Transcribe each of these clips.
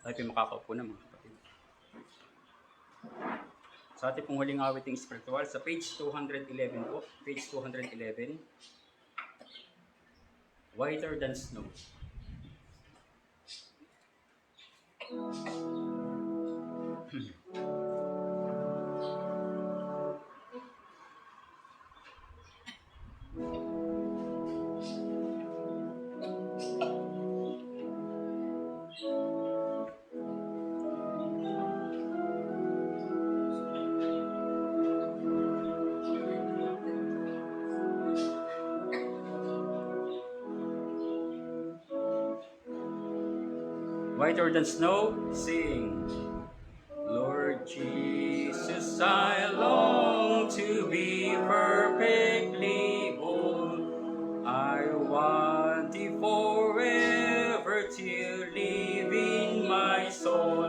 Tayo po makakaupo na mga kapatid. Sa ating pong huling awiting spiritual, sa page 211 po, page 211, Whiter Than Snow. Whiter than snow, sing. Lord Jesus, I long to be perfectly whole. I want thee forever to live in my soul.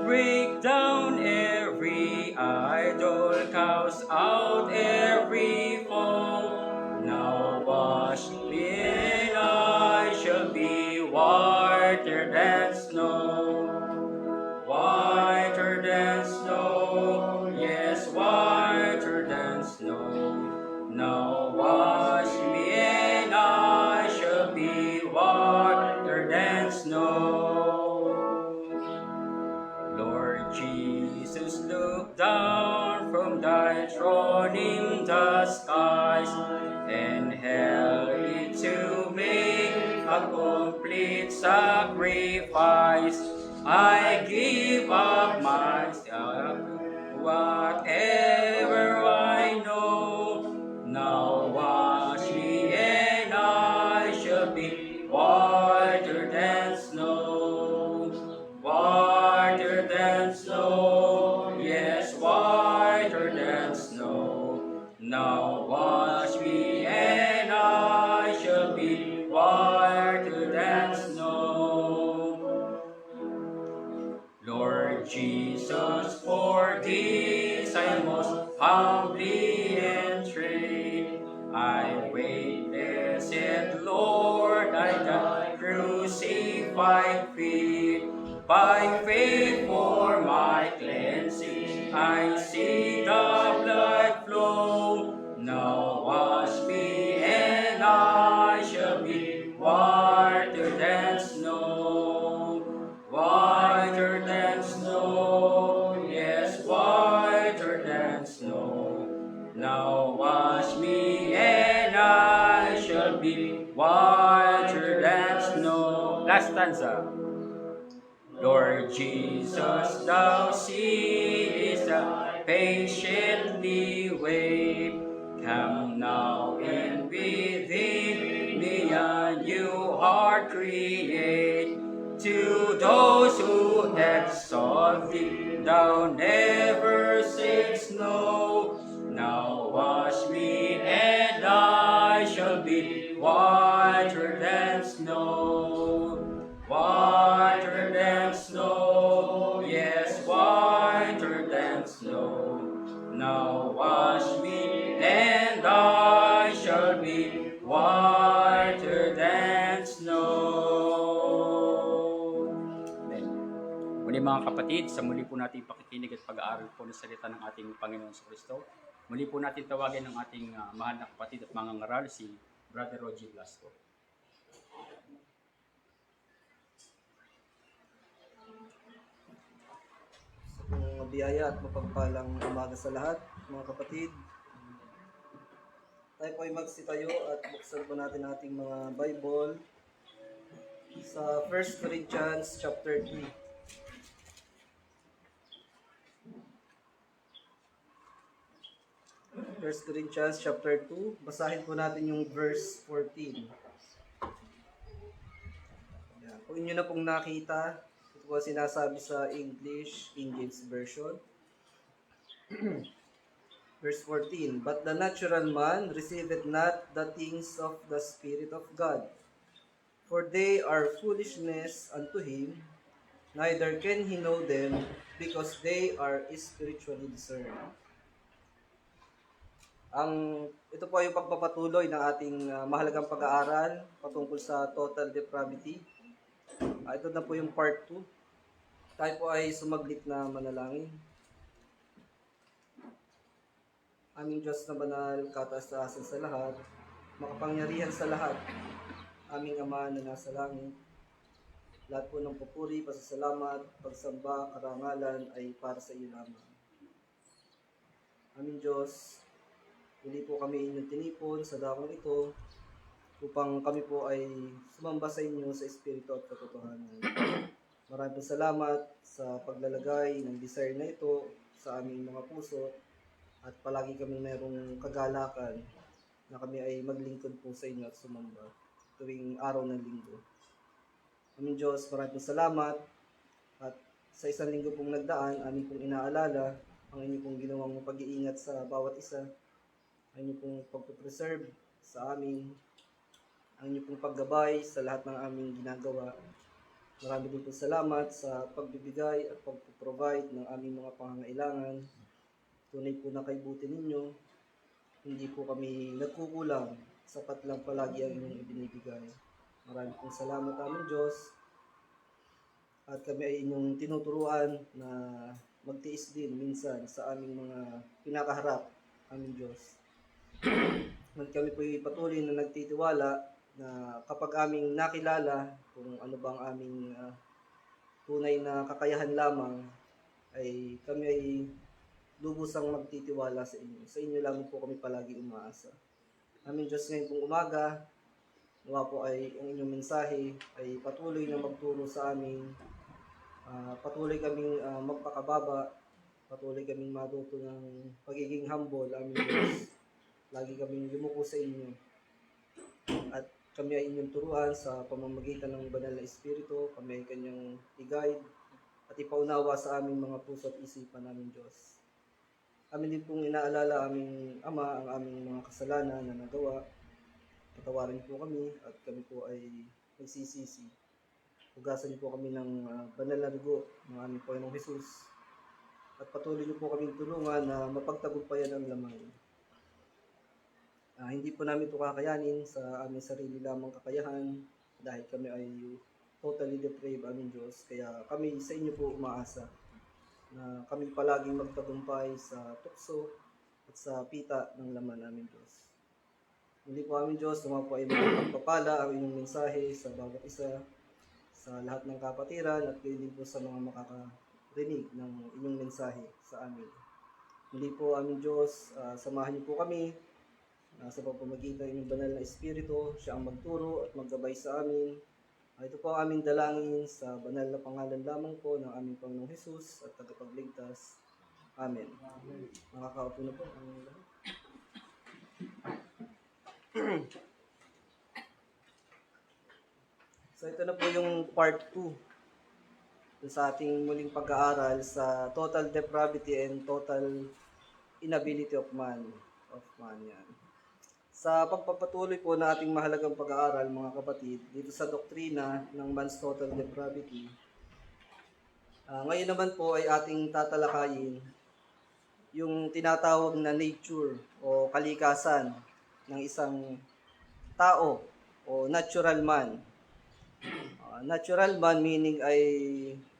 Break down every idol, cast out every foe. Now wash me and I shall be whiter than snow. Whiter than snow, yes, whiter than snow. Now wash me and I shall be whiter than snow. Lord Jesus, look down from thy throne in the skies and help me to make a complete sacrifice. I give up myself, whatever I know. Now wash me and I shall be whiter than snow. Whiter than snow, yes, whiter than snow. Now wash me and I shall be whiter than snow. Lord Jesus, for this I most humbly entreat. I wait, blessed Lord, I thy crucified feet. By faith for my cleansing, I see the blood flow. Now wash me and I shall be whiter than snow. Whiter than snow, yes, whiter than snow. Now wash me and I shall be whiter than snow. Last stanza. Lord Jesus, thou seest I patiently wait. Come now and within me a new heart create. To those who exalt thee, thou never saidst no. Now wash me and I shall be whiter than snow. Whiter than snow, yes, whiter than snow. Now wash me and I shall be whiter than snow. Amen. Muli mga kapatid, sa muli po natin pakikinig at pag-aaral po ng salita ng ating Panginoon sa Kristo, muli po natin tawagin ang ating mahal na kapatid at mga ngaral, si Brother Roger Blasco. Mga biyaya at mapagpalang umaga sa lahat, mga kapatid. Tayo po ay magsitayo at buksan po natin ating mga Bible sa 1 Corinthians chapter 2. 1 Corinthians chapter 2, basahin po natin yung verse 14. Yan. Kung inyo na pong nakita, ito po sinasabi sa English, King James Version. Verse 14, but the natural man receiveth not the things of the Spirit of God, for they are foolishness unto him, neither can he know them, because they are spiritually discerned. Ito po yung pagpapatuloy ng ating mahalagang pag-aaral patungkol sa total depravity. Ito na po yung part 2. Tayo po ay sumaglit na manalangin. Aming Diyos na banal, kataas-taasan sa lahat, makapangyarihan sa lahat, aming Ama na nasa langit, lahat po ng papuri, pasasalamat, pagsamba, karangalan ay para sa iyo lamang. Aming Diyos, hindi po kami inyong tinipon sa dakong ito upang kami po ay sumamba sa inyo sa Espiritu at katotohanan. Maraming salamat sa paglalagay ng desire na ito sa aming mga puso at palagi kami mayroong kagalakan na kami ay maglingkod po sa inyo at sumamba tuwing araw ng linggo. Aming Diyos, maraming salamat at sa isang linggo pong nagdaan, aming pong inaalala ang inyong pong ginawang pag-iingat sa bawat isa, ang inyong pong pagpupreserve sa amin, ang inyong pong paggabay sa lahat ng aming ginagawa. Marami din po salamat sa pagbibigay at pag-provide ng aming mga pangangailangan. Tunay po na kay buti ninyo, hindi po kami nagkukulang, sapat lang palagi ang inyong ibinibigay. Marami pong salamat aming Diyos at kami ay inyong tinuturuan na magtiis din minsan sa aming mga pinakaharap, aming Diyos. At kami po ay patuloy na nagtitiwala na kapag aming nakilala kung ano bang aming tunay na kakayahan lamang, ay kami ay lubusang magtitiwala sa inyo. Sa inyo lamang po kami palagi umaasa. Aming Diyos, ngayon pong umaga, nawa po ay ang inyong mensahe ay patuloy na magturo sa amin. Patuloy kaming magpakababa, patuloy kaming matuto ng pagiging humble, aming Diyos. Lagi kaming yumuko sa inyo. At kami ay inyong turuan sa pamamagitan ng banal na Espiritu. Kami ay kanyang i-guide at ipaunawa sa aming mga puso at isipan namin Diyos. Amin din pong inaalala aming Ama ang aming mga kasalanan na nagawa. Patawarin po kami at kami po ay nagsisisi. Hugasan niyo po kami ng banal na dugo ng aming Panginoong Hesus. At patuloy niyo po kaming tulungan na mapagtagumpayan ang laman. Hindi po namin ito kakayanin sa aming sarili lamang kakayahan dahil kami ay totally depraved, aming Diyos. Kaya kami sa inyo po umaasa na kami palaging magtagumpay sa tukso at sa pita ng laman namin Diyos. Muli po aming Diyos, naman po ay magpapala ang inyong mensahe sa bawat isa, sa lahat ng kapatiran at gayon din po sa mga makakarinig ng inyong mensahe sa amin. Muli po aming Diyos, samahan niyo po kami sa pamamagitan ng inyong banal na Espiritu. Siya ang magturo at maggabay sa amin. Ito po ang aming dalangin sa banal na pangalan lamang po ng aming Panginoong Hesus at tagapagligtas. Amen. Makakaupo na po ang lahat. So ito na po yung part 2 sa ating muling pag-aaral sa total depravity and total inability of man. Yan. Sa pagpapatuloy po na ating mahalagang pag-aaral, mga kapatid, dito sa doktrina ng man's total depravity, ngayon naman po ay ating tatalakayin yung tinatawag na nature o kalikasan ng isang tao o natural man. Natural man meaning ay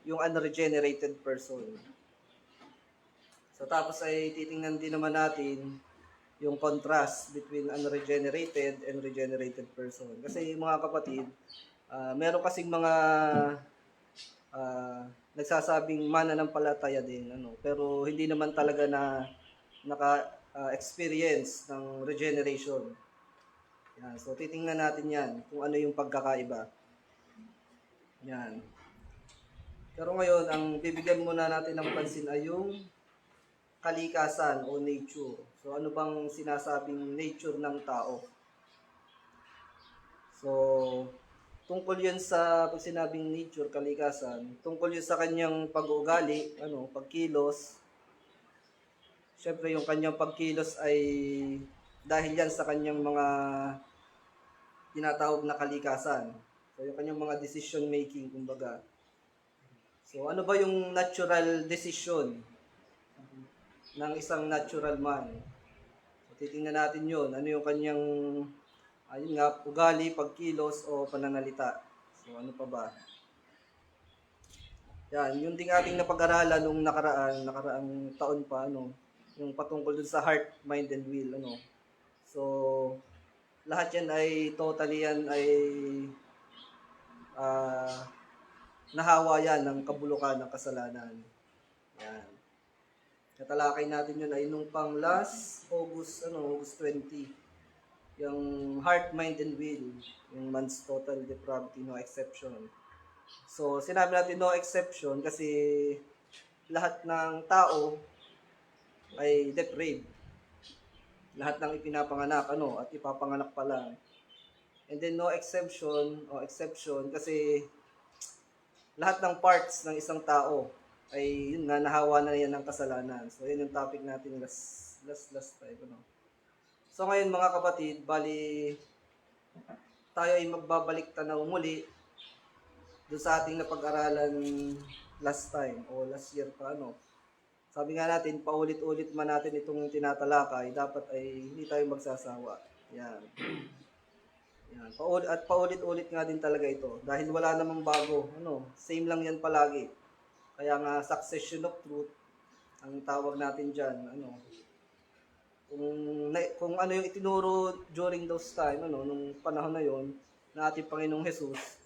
yung unregenerated person. So tapos ay titingnan din naman natin yung contrast between unregenerated and regenerated person. Kasi mga kapatid, meron kasing mga nagsasabing mananampalataya din, pero hindi naman talaga na naka-experience ng regeneration. Yan. So titingnan natin yan, kung ano yung pagkakaiba. Yan. Pero ngayon, ang bibigyan muna natin ng pansin ay yung kalikasan o nature. So ano bang sinasabing nature ng tao? So tungkol yun sa pag sinabing nature, kalikasan, tungkol yun sa kanyang pag-uugali, pagkilos. Siyempre yung kanyang pagkilos ay dahil yan sa kanyang mga tinatawag na kalikasan. So yung kanyang mga decision making, kumbaga. So ano ba yung natural decision ng isang natural man? So titingnan natin yun. Ano yung kanyang ugali, pagkilos o pananalita. So ano pa ba? Yan, yung ding ating napag-aralan nung nakaraang taon pa, yung patungkol dun sa heart, mind, and will, So, lahat yan ay, totally yan ay, ah, nahawa yan ng kabulukan ng kasalanan. Yan. Natalakay natin yun ay nung pang last August 20. Yung heart, mind, and will. Yung man's total depravity, no exception. So, sinabi natin no exception kasi lahat ng tao ay depraved. Lahat ng ipinapanganak, at ipapanganak pa lang. And then no exception o exception kasi lahat ng parts ng isang tao ay yun nga nahawa na yan ng kasalanan. So yun yung topic natin last time. So ngayon mga kapatid, bali tayo ay magbabalik tanaw muli doon sa ating napag-aralan last time o last year pa. Sabi nga natin, paulit-ulit man natin itong tinatalakay, dapat ay hindi tayo magsasawa. Yan. Yan. Paulit-ulit nga din talaga ito. Dahil wala namang bago. Same lang yan palagi. Kaya nga, succession of truth, ang tawag natin dyan. Kung ano yung itinuro during those time, nung panahon na yon na ating Panginoong Jesus,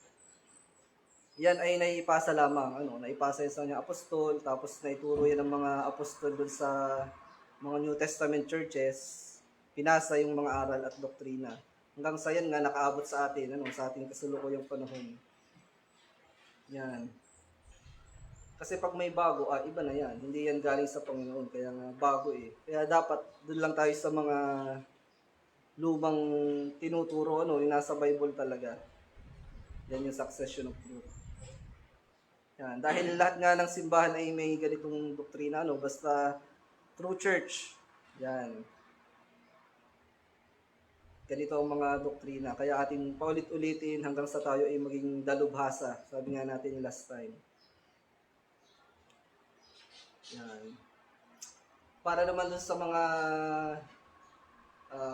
yan ay naipasa lamang, naipasa yan sa kanyang apostol, tapos naituro yan ng mga apostol dun sa mga New Testament churches, pinasa yung mga aral at doktrina. Hanggang sa yan nga nakaabot sa atin, sa ating kasulukuyang panahon. Yan. Kasi pag may bago, iba na yan. Hindi yan galing sa Panginoon, kaya nga bago eh. Kaya dapat doon lang tayo sa mga lumang tinuturo, yung nasa Bible talaga. Yan yung succession of truth. Yan. Dahil lahat nga ng simbahan ay may ganitong doktrina, basta true church. Yan. Ganito ang mga doktrina. Kaya ating paulit-ulitin hanggang sa tayo ay maging dalubhasa. Sabi nga natin last time. Yan. Para naman dun sa mga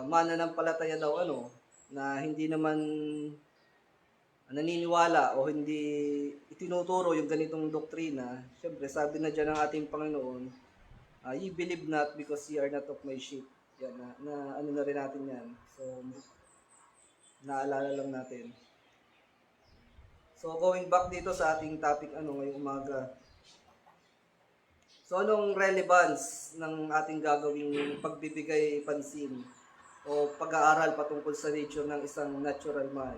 mananampalataya daw, na hindi naman naniniwala o hindi itinuturo yung ganitong doktrina, syempre sabi na dyan ng ating Panginoon, ye believe not because ye are not of my sheep. Yan, na ano na rin natin yan. So, naalala lang natin. So, going back dito sa ating topic, ngayong umaga. So, anong relevance ng ating gagawing pagbibigay pansin o pag-aaral patungkol sa nature ng isang natural man?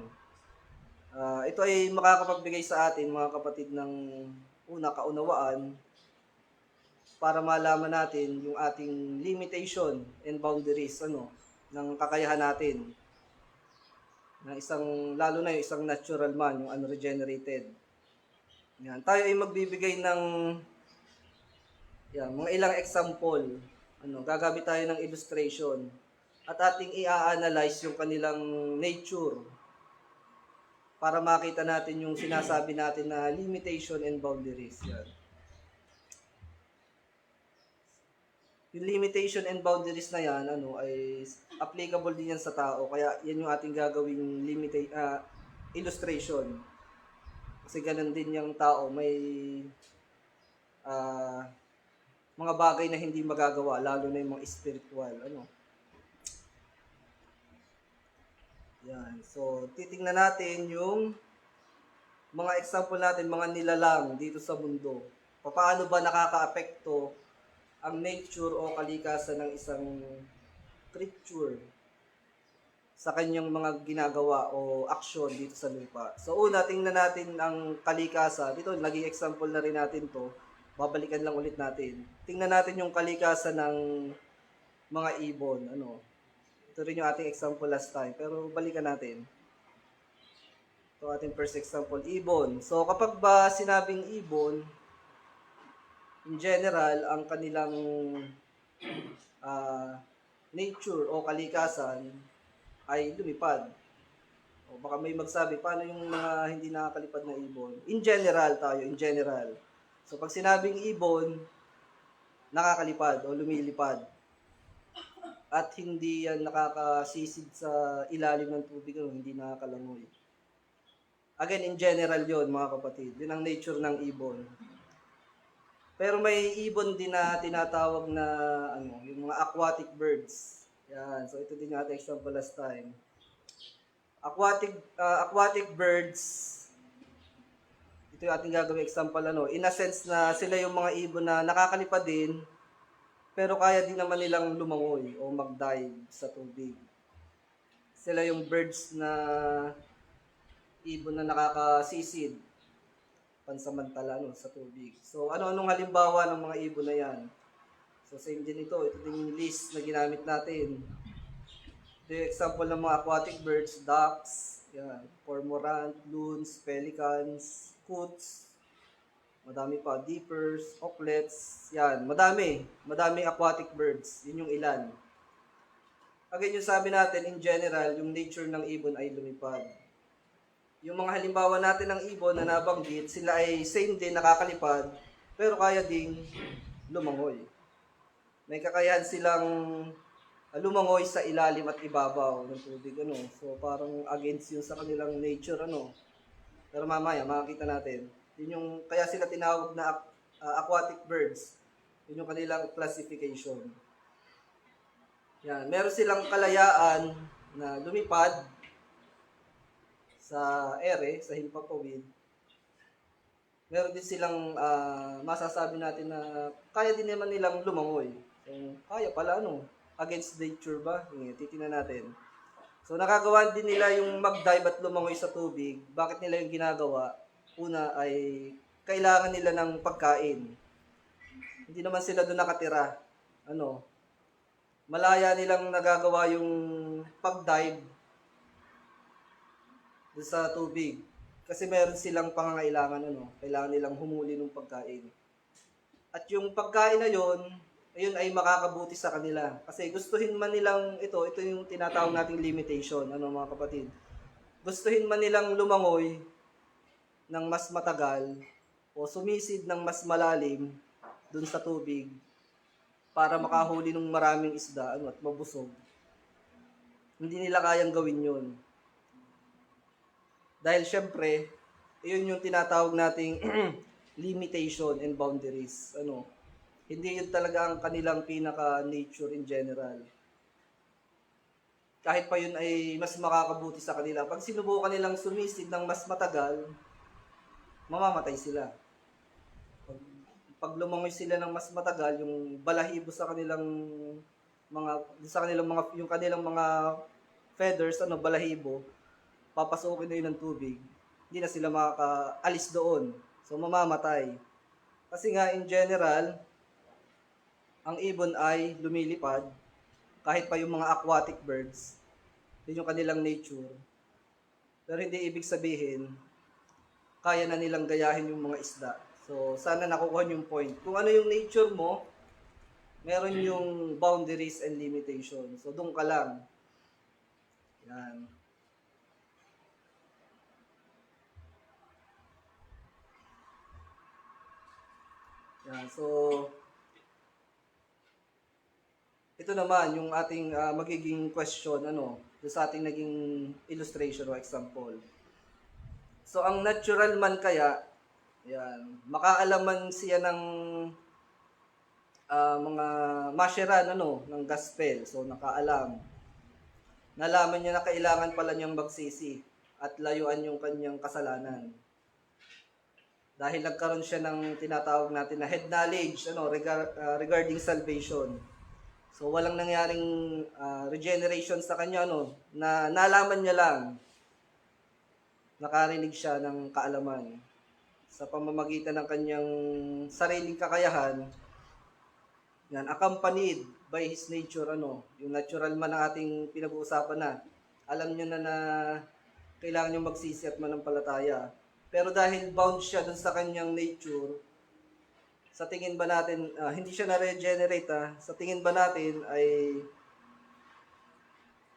Ito ay makakapagbigay sa atin, mga kapatid, ng kaunawaan para malaman natin yung ating limitation and boundaries, ng kakayahan natin ng lalo na yung isang natural man, yung unregenerated. Yan. Tayo ay magbibigay ng mga ilang example. Gagamit tayo ng illustration at ating i-analyze yung kanilang nature para makita natin yung sinasabi natin na limitation and boundaries. Yan. Yung limitation and boundaries na yan, ay applicable din yan sa tao. Kaya yan yung ating gagawing illustration. Kasi ganun din yung tao, may mga bagay na hindi magagawa, lalo na yung mga spiritual. Yan. So, titingnan natin yung mga example natin, mga nilalang dito sa mundo. Paano ba nakaka-apekto ang nature o kalikasan ng isang creature sa kanyang mga ginagawa o aksyon dito sa lupa. So una, tingnan natin ang kalikasan. Dito, naging example na rin natin to. Babalikan lang ulit natin. Tingnan natin yung kalikasan ng mga ibon. Ito rin yung ating example last time. Pero balikan natin. Ito ating first example, ibon. So kapag ba sinabing ibon, in general, ang kanilang nature o kalikasan ay lumipad. O baka may magsabi, paano yung mga hindi nakakalipad na ibon? In general tayo, in general. So pag sinabing ibon, nakakalipad o lumilipad. At hindi yan nakakasisid sa ilalim ng tubig, hindi nakakalangoy. Again, in general yon mga kapatid. Yun ang nature ng ibon. Pero may ibon din na tinatawag na ano, yung mga aquatic birds. Yan. So ito din yung ating example last time. Aquatic birds, ito yung ating gagawing example ano, in a sense na sila yung mga ibon na nakakalipad din, pero kaya din naman nilang lumangoy o mag-dive sa tubig. Sila yung birds na ibon na nakakasisid pansamantala no, sa tubig. So ano-anong halimbawa ng mga ibon na yan? So same din ito din yung list na ginamit natin. The example ng mga aquatic birds, ducks, yan, cormorant, loons, pelicans, coots, madami pa, dippers, auklets, yan, madami aquatic birds, yun yung ilan. Again, yung sabi natin, in general, yung nature ng ibon ay lumipad. Yung mga halimbawa natin ng ibon na nabanggit, sila ay same din, nakakalipad, pero kaya ding lumangoy. May kakayahan silang lumangoy sa ilalim at ibabaw ng tubig, ano. So, parang against yun sa kanilang nature, ano. Pero mamaya, makikita natin. Yun yung, kaya sila tinawag na aquatic birds. Yun yung kanilang classification. Yan. Meron silang kalayaan na lumipad sa ere, sa himpapawid. Meron din silang masasabi natin na kaya din naman nilang lumangoy. So, kaya pala, ano, against nature ba? Titingnan natin. So, nakagawa din nila yung mag-dive at lumangoy sa tubig. Bakit nila yung ginagawa? Una ay kailangan nila ng pagkain. Hindi naman sila doon nakatira. Ano? Malaya nilang nagagawa yung pag-dive doon sa tubig. Kasi meron silang pangangailangan, ano? Kailangan nilang humuli ng pagkain. At yung pagkain na yon, ayun ay makakabuti sa kanila. Kasi gustuhin man nilang ito yung tinatawag nating limitation, ano mga kapatid. Gustuhin man nilang lumangoy ng mas matagal o sumisid ng mas malalim dun sa tubig para makahuli ng maraming isda ano, at mabusog. Hindi nila kayang gawin yun. Dahil syempre, yun yung tinatawag nating limitation and boundaries. Ano, hindi yun talaga ang kanilang pinaka-nature in general. Kahit pa yun ay mas makakabuti sa kanila. Pag sinubukan nilang sumisid ng mas matagal, mamamatay sila. Pag lumangoy sila ng mas matagal, yung balahibo sa kanilang yung kanilang mga feathers, ano, balahibo, papasukin na yun ng tubig. Hindi na sila makakaalis doon. So, mamamatay. Kasi nga, in general, ang ibon ay lumilipad, kahit pa yung mga aquatic birds, yun yung kanilang nature. Pero hindi ibig sabihin, kaya na nilang gayahin yung mga isda. So, sana nakukuha yung point. Kung ano yung nature mo, meron yung boundaries and limitations. So, doon ka lang. Yan. Yan. So, ito naman yung ating magiging question ano, sa ating naging illustration o example. So ang natural man kaya, yan, makaalaman siya ng mga masheran ano, ng gospel. So nakaalam. Nalaman niya na kailangan pala niyang magsisi at layuan yung kanyang kasalanan. Dahil nagkaroon siya ng tinatawag natin na head knowledge ano, regarding salvation. So walang nangyaring regeneration sa kanya no, na nalaman niya lang, nakarinig siya ng kaalaman sa pamamagitan ng kanyang sariling kakayahan, yan, accompanied by his nature ano, yung natural man ang ating pinag-uusapan na. Alam niya na kailangan niyang magsisi at manampalataya. Pero dahil bound siya dun sa kanyang nature, sa tingin ba natin, hindi siya na-regenerate, sa tingin ba natin ay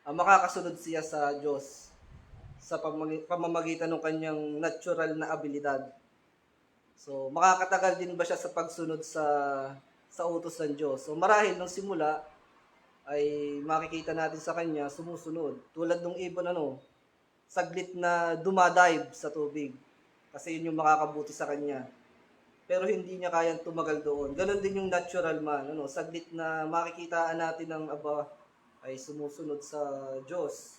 makakasunod siya sa Diyos sa pamamagitan ng kanyang natural na abilidad. So, makakatagal din ba siya sa pagsunod sa utos ng Diyos? So, marahil nung simula ay makikita natin sa kanya sumusunod. Tulad ng ibon ano, saglit na dumadive sa tubig kasi yun yung makakabuti sa kanya. pero hindi niya kayang tumagal doon. Ganon din yung natural man, ano, saglit na makikitaan natin ng aba ay sumusunod sa Diyos.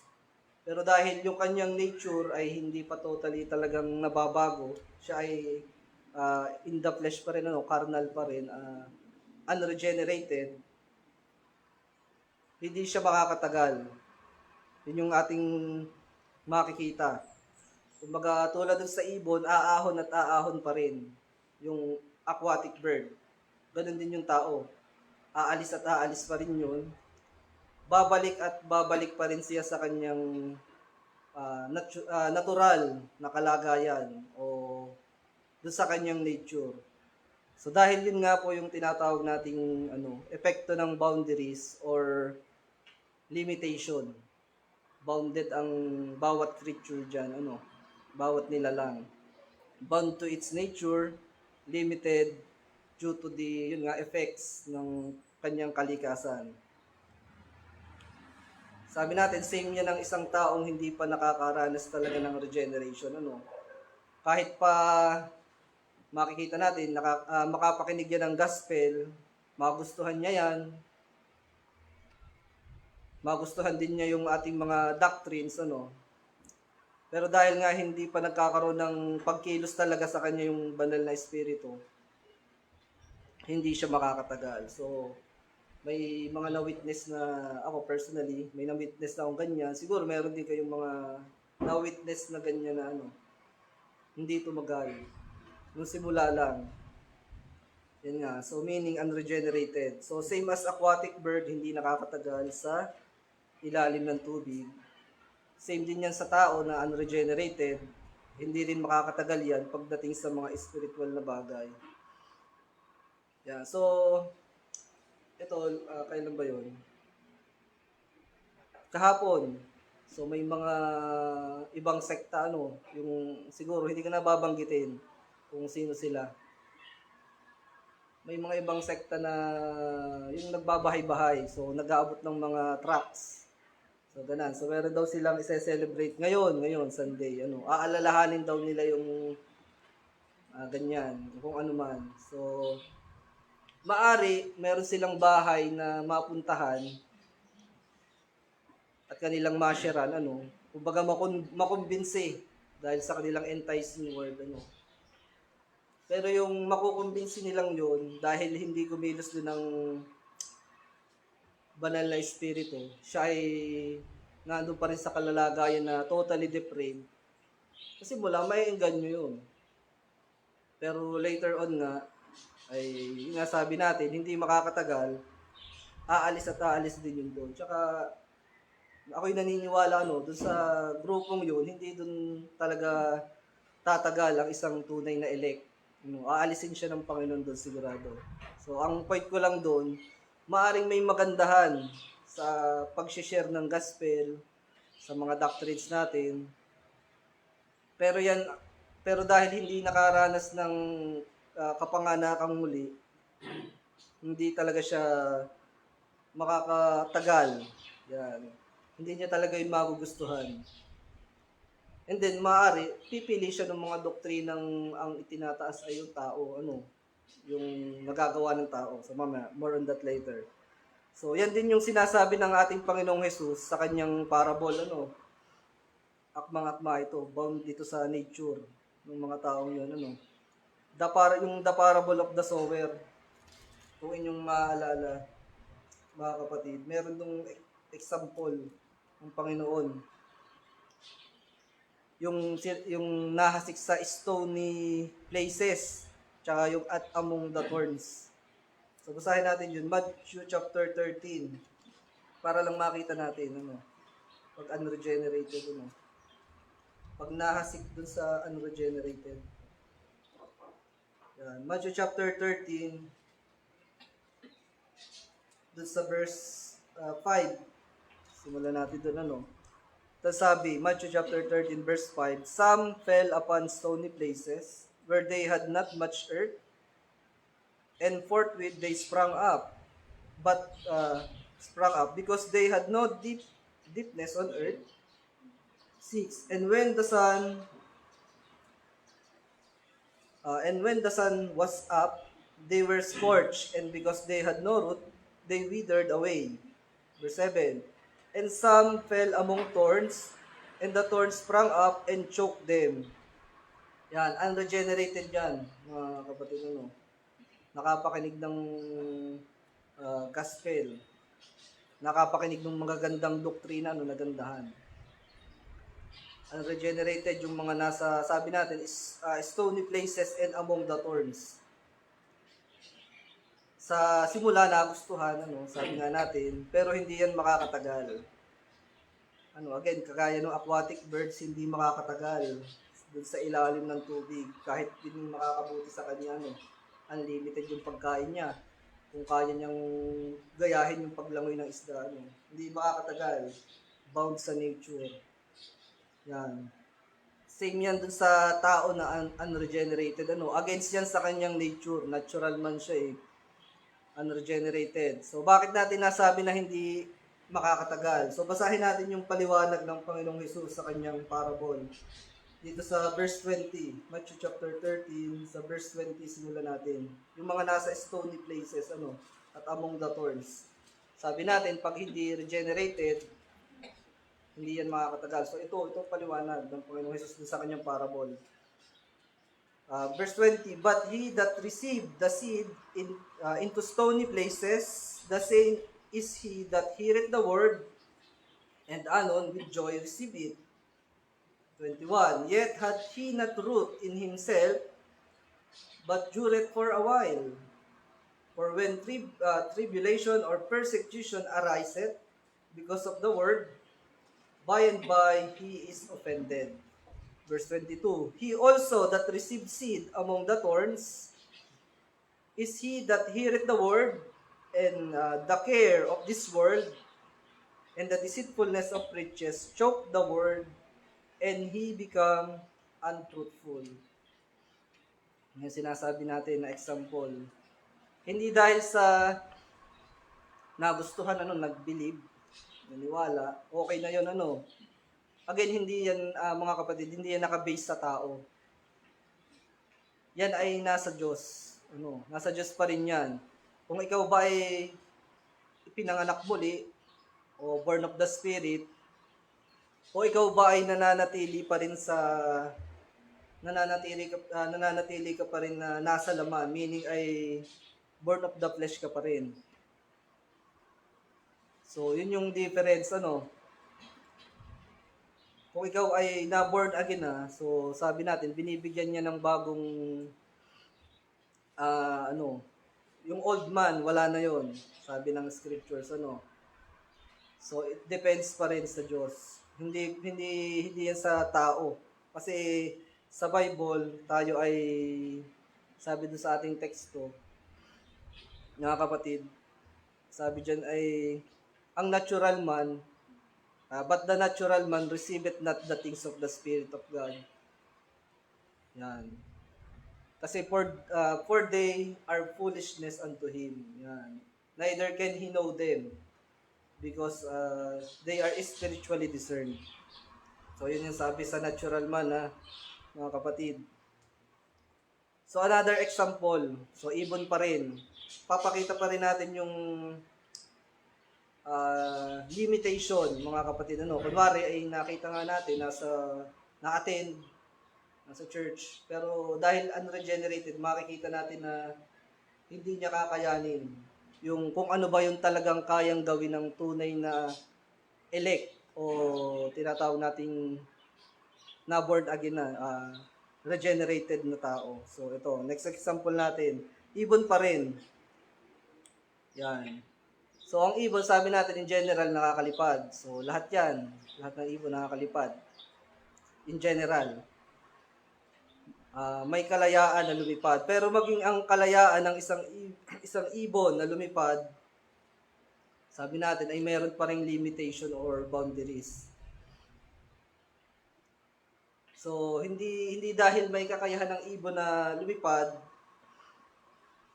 Pero dahil yung kanyang nature ay hindi pa totally talagang nababago, siya ay in the flesh pa rin, ano, carnal pa rin, unregenerated, hindi siya makakatagal. Yun yung ating makikita. Kumbaga, tulad dun sa ibon, aahon at aahon pa rin yung aquatic bird. Ganun din yung tao. Aalis at aalis pa rin yun. Babalik at babalik pa rin siya sa kanyang natural na kalagayan o doon sa kanyang nature. So dahil yun nga po yung tinatawag nating epekto ng boundaries or limitation. Bounded ang bawat creature dyan, bawat nilalang. Bound to its nature, limited due to the effects ng kanyang kalikasan. Sabi natin, same yan ng isang taong hindi pa nakakaranas talaga ng regeneration. Kahit pa makikita natin, makapakinig yan ng gospel, magustuhan niya yan, magustuhan din niya yung ating mga doctrines, Pero dahil nga hindi pa nagkakaroon ng pagkilos talaga sa kanya yung banal na espiritu, hindi siya makakatagal. So, may mga na-witness na, ako personally, may na-witness na akong ganyan. Siguro meron din kayong mga na-witness na ganyan na hindi tumagal. Nung simula lang. Yan nga. So, meaning unregenerated. So, same as aquatic bird, hindi nakakatagal sa ilalim ng tubig. Same din yan sa tao na unregenerated. Hindi rin makakatagal yan pagdating sa mga spiritual na bagay. Yeah, so, ito, kailan ba yun? Kahapon. So, may mga ibang sekta, yung siguro hindi ko na babanggitin kung sino sila. May mga ibang sekta na yung nagbabahay-bahay. So, nag-aabot ng mga tracts. So, ganun. So, meron daw silang isa-celebrate ngayon, Sunday. Aalalahanin daw nila yung ganyan, kung ano man. So, maari, meron silang bahay na mapuntahan at kanilang masyaran, kumbaga makumbinsi dahil sa kanilang enticing word, Pero yung makukumbinsi nilang yun, dahil hindi kumilos din ng banal na espiritu, siya ay nandun pa rin sa kalalagayan na totally depraved. Kasi mula may engganyo yun. Pero later on nga, ay yung nga sabi natin, hindi makakatagal, aalis at aalis din yun doon. Tsaka, ako'y naniniwala, doon sa grupong yun, hindi doon talaga tatagal ang isang tunay na elect. Aalisin siya ng Panginoon doon sigurado. So, ang point ko lang doon, maaring may magandahan sa pag-share ng gospel, sa mga doctrines natin. Pero dahil hindi nakaranas ng kapanganakang muli, hindi talaga siya makakatagal. Yan. Hindi niya talaga yung magugustuhan. And then, maaari, pipili siya ng mga doktrinang ang itinataas ay yung tao, yung nagagawa ng tao. So, mamaya, more on that later. So, yan din yung sinasabi ng ating Panginoong Jesus sa kanyang parable, akmang-akma ito, bound dito sa nature ng mga taong yun, yung the parable of the sower, kung inyong maalala, mga kapatid, meron dong example ng Panginoon. Yung nahasik sa stony places, tsaka yung at among the thorns. So, basahin natin yun, Matthew chapter 13, para lang makita natin, pag unregenerated, pag nahasik dun sa unregenerated. Yan. Matthew chapter 13, dun sa verse 5. Simulan natin dun, Tapos sabi, Matthew chapter 13, verse 5, some fell upon stony places, where they had not much earth, and forthwith they sprang up, because they had no deepness on earth. 6. And when the sun And when the sun was up, they were scorched, and because they had no root, they withered away. Verse 7. And some fell among thorns, and the thorns sprang up and choked them. Yan, unregenerated yan, mga kapatid, ano. Nakapakinig ng gospel. Nakapakinig ng magagandang doktrina, no, nagandahan. Unregenerated yung mga nasa, sabi natin, is stony places and among the thorns. Sa simula nagustuhan, ano, sabi nga natin, pero hindi yan makakatagal. Ano, again, kagaya ng aquatic birds, hindi makakatagal dun sa ilalim ng tubig. Kahit din makakabuti sa kanya, ano, unlimited yung pagkain niya. Kung kaya niyang gayahin yung paglangoy ng isda, ano, hindi makakatagal. Bound sa nature. Yan. Same yan dun sa tao na unregenerated, ano, against yan sa kanyang nature. Natural man siya eh. Unregenerated. So, bakit natin nasabi na hindi makakatagal? So, basahin natin yung paliwanag ng Panginoong Hesus sa kanyang parable. Dito sa verse 20, Matthew chapter 13, sa verse 20, simulan natin. Yung mga nasa stony places, ano, at among the thorns. Sabi natin, pag hindi regenerated, hindi yan makakatagal. So, ito paliwanag ng Panginoong Hesus sa kanyang parable. Verse 20, but he that received the seed into stony places, the same is he that heareth the word, and anon with joy receive it. 21, yet had he not root in himself, but dureth for a while. For when tribulation or persecution ariseth because of the word, by and by he is offended. Verse 22, he also that received seed among the thorns is he that heareth the word, and the care of this world and the deceitfulness of riches choke the word, and he become untruthful. Yung sinasabi natin na example. Hindi dahil sa nagustuhan, ano, nag-believe, naniwala, okay na yun, ano. Again, hindi yan, mga kapatid, hindi yan nakabase sa tao. Yan ay nasa Diyos. Ano, nasa Diyos pa rin yan. Kung ikaw ba ay ipinanganak muli, o born of the Spirit, o ikaw ba ay nananatili pa rin sa, nananatili ka pa rin na nasa laman, meaning ay born of the flesh ka pa rin. So, yun yung difference, ano. Kung ikaw ay na-born again na, so sabi natin, binibigyan niya ng bagong, yung old man, wala na yon, sabi ng scriptures, ano. So, it depends pa rin sa Diyos. Hindi yan sa tao. Kasi sa Bible, tayo ay, sabi doon sa ating teksto, mga kapatid, sabi dyan ay, ang natural man, but the natural man receiveth not the things of the Spirit of God. Yan. Kasi for they are foolishness unto him. Yan. Neither can he know them, because they are spiritually discerned. So, yun yung sabi sa natural man, mga kapatid. So, another example. So, ibon pa rin. Papakita pa rin natin yung limitation, mga kapatid. Ano, kunwari ay nakita nga natin na-attend nasa church, pero dahil unregenerated, makikita natin na hindi niya kakayanin yung kung ano ba yung talagang kayang gawin ng tunay na elect o tinatawag nating na born again na regenerated na tao. So ito, next example natin, ibon pa rin. Yan. So, ang ibon, sabi natin in general, nakakalipad. So, lahat yan. Lahat ng ibon nakakalipad. In general. May kalayaan na lumipad. Pero maging ang kalayaan ng isang ibon na lumipad, sabi natin, ay meron pa ring limitation or boundaries. So, hindi dahil may kakayahan ng ibon na lumipad,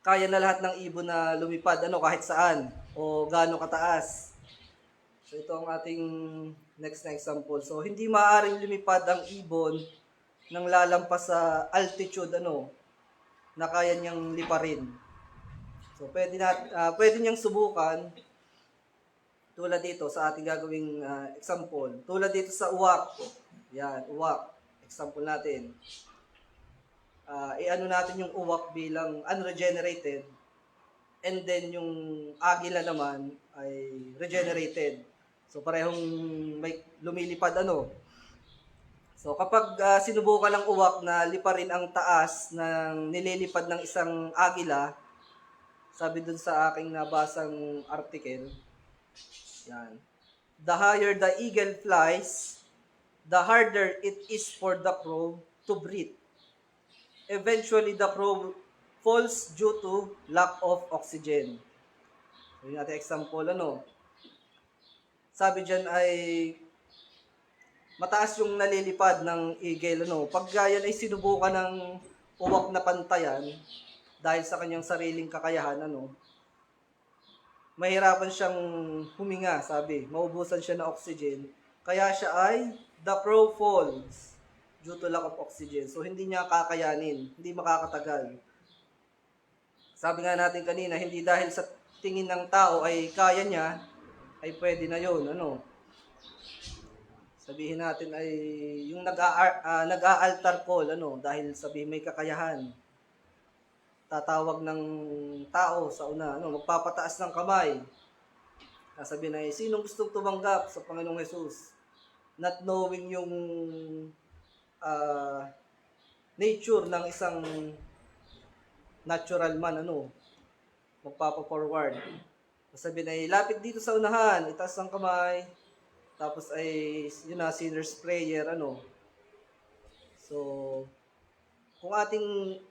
kaya na lahat ng ibon na lumipad, ano, kahit saan, o gaano kataas. So, ito ang ating next na example. So, hindi maaaring lumipad ang ibon nang lalampas sa altitude, ano, na kaya niyang liparin. So, pwede niyang subukan tulad dito sa ating gagawing example. Tulad dito sa uwak. Yan, uwak. Example natin. I-ano natin yung uwak bilang unregenerated, and then yung agila naman ay regenerated. So parehong may lumilipad ano. So kapag sinubukan ng uwak na liparin ang taas ng nililipad ng isang agila, sabi dun sa aking nabasang article, yan. The higher the eagle flies, the harder it is for the crow to breathe. Eventually, the crow falls due to lack of oxygen. So, yung ating example, ano? Sabi dyan ay mataas yung nalilipad ng eagle, ano? Pag yan ay sinubukan ng uwak na pantayan, dahil sa kanyang sariling kakayahan, ano? Mahirapan siyang huminga, sabi. Maubusan siya ng oxygen. Kaya siya ay, the crow falls due to lack of oxygen. So, hindi niya kakayanin. Hindi makakatagal. Sabi nga natin kanina, hindi dahil sa tingin ng tao ay kaya niya, ay pwede na yun. Ano? Sabihin natin ay yung nag-a-altar call, ano? Dahil sabihin may kakayahan. Tatawag ng tao sa una, ano? Magpapataas ng kamay. Sasabihin ay, sinong gustong tumanggap sa Panginoong Jesus? Not knowing yung nature ng isang natural man, ano, magpapa-forward. Sabihin ay, lapit dito sa unahan, itaas ang kamay, tapos ay, yun na, sinner's prayer, ano. So, kung ating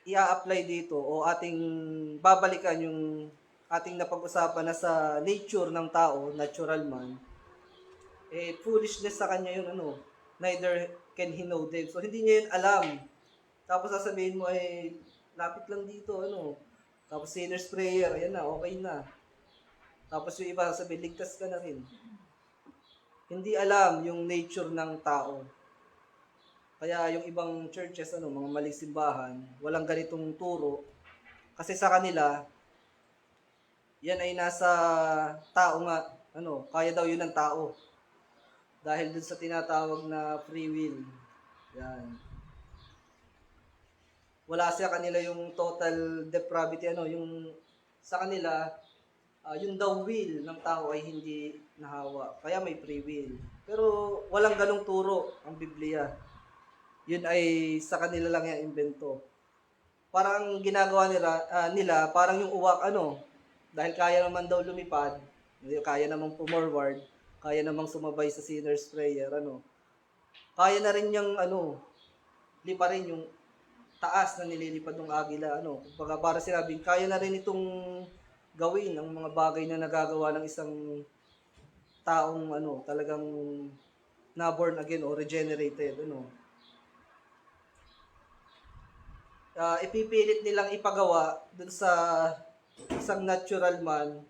i-apply dito, o ating babalikan yung ating napag-usapan na sa nature ng tao, natural man, eh, foolishness sa kanya yun, ano, neither can he know them. So, hindi niya yun alam. Tapos sasabihin mo ay, lapit lang dito, ano. Tapos sinner's prayer, ayan na, okay na. Tapos yung iba sasabihin, ligtas ka na rin. Hindi alam yung nature ng tao. Kaya yung ibang churches, ano, mga maling simbahan, walang ganitong turo. Kasi sa kanila, yan ay nasa tao nga, ano, kaya daw yun ng tao. Dahil dun sa tinatawag na free will. Yan. Wala sa kanila yung total depravity, ano, yung sa kanila, yung the will ng tao ay hindi nahawa. Kaya may free will. Pero walang ganong turo ang Biblia. Yun ay sa kanila lang yung invento. Parang ginagawa nila parang yung uwak, ano, dahil kaya naman daw lumipad, kaya namang pumorward, kaya namang sumabay sa sinner's prayer, ano. Kaya na rin niyang, ano, liparin yung taas na nililipad ng agila, ano. Kumbaga para sinabing, kaya na rin itong gawin ang mga bagay na nagagawa ng isang taong, ano, talagang na born again o regenerated, ano. Ipipilit nilang ipagawa dun sa isang natural man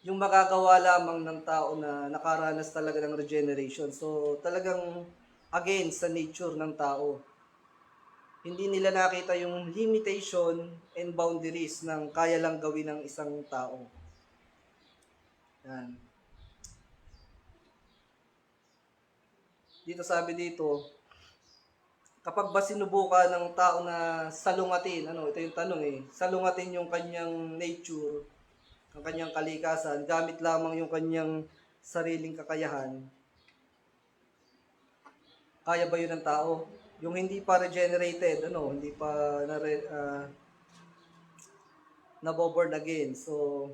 yung magagawa lamang ng tao na nakaranas talaga ng regeneration. So, talagang against sa nature ng tao. Hindi nila nakita yung limitation and boundaries ng kaya lang gawin ng isang tao. Yan. Dito sabi dito, kapag ba sinubukan ng tao na salungatin, ano, ito yung tanong eh, salungatin yung kanyang nature, ang kanyang kalikasan, gamit lamang yung kanyang sariling kakayahan, kaya ba yun ng tao? Yung hindi pa regenerated, ano, hindi pa naboborn again. So,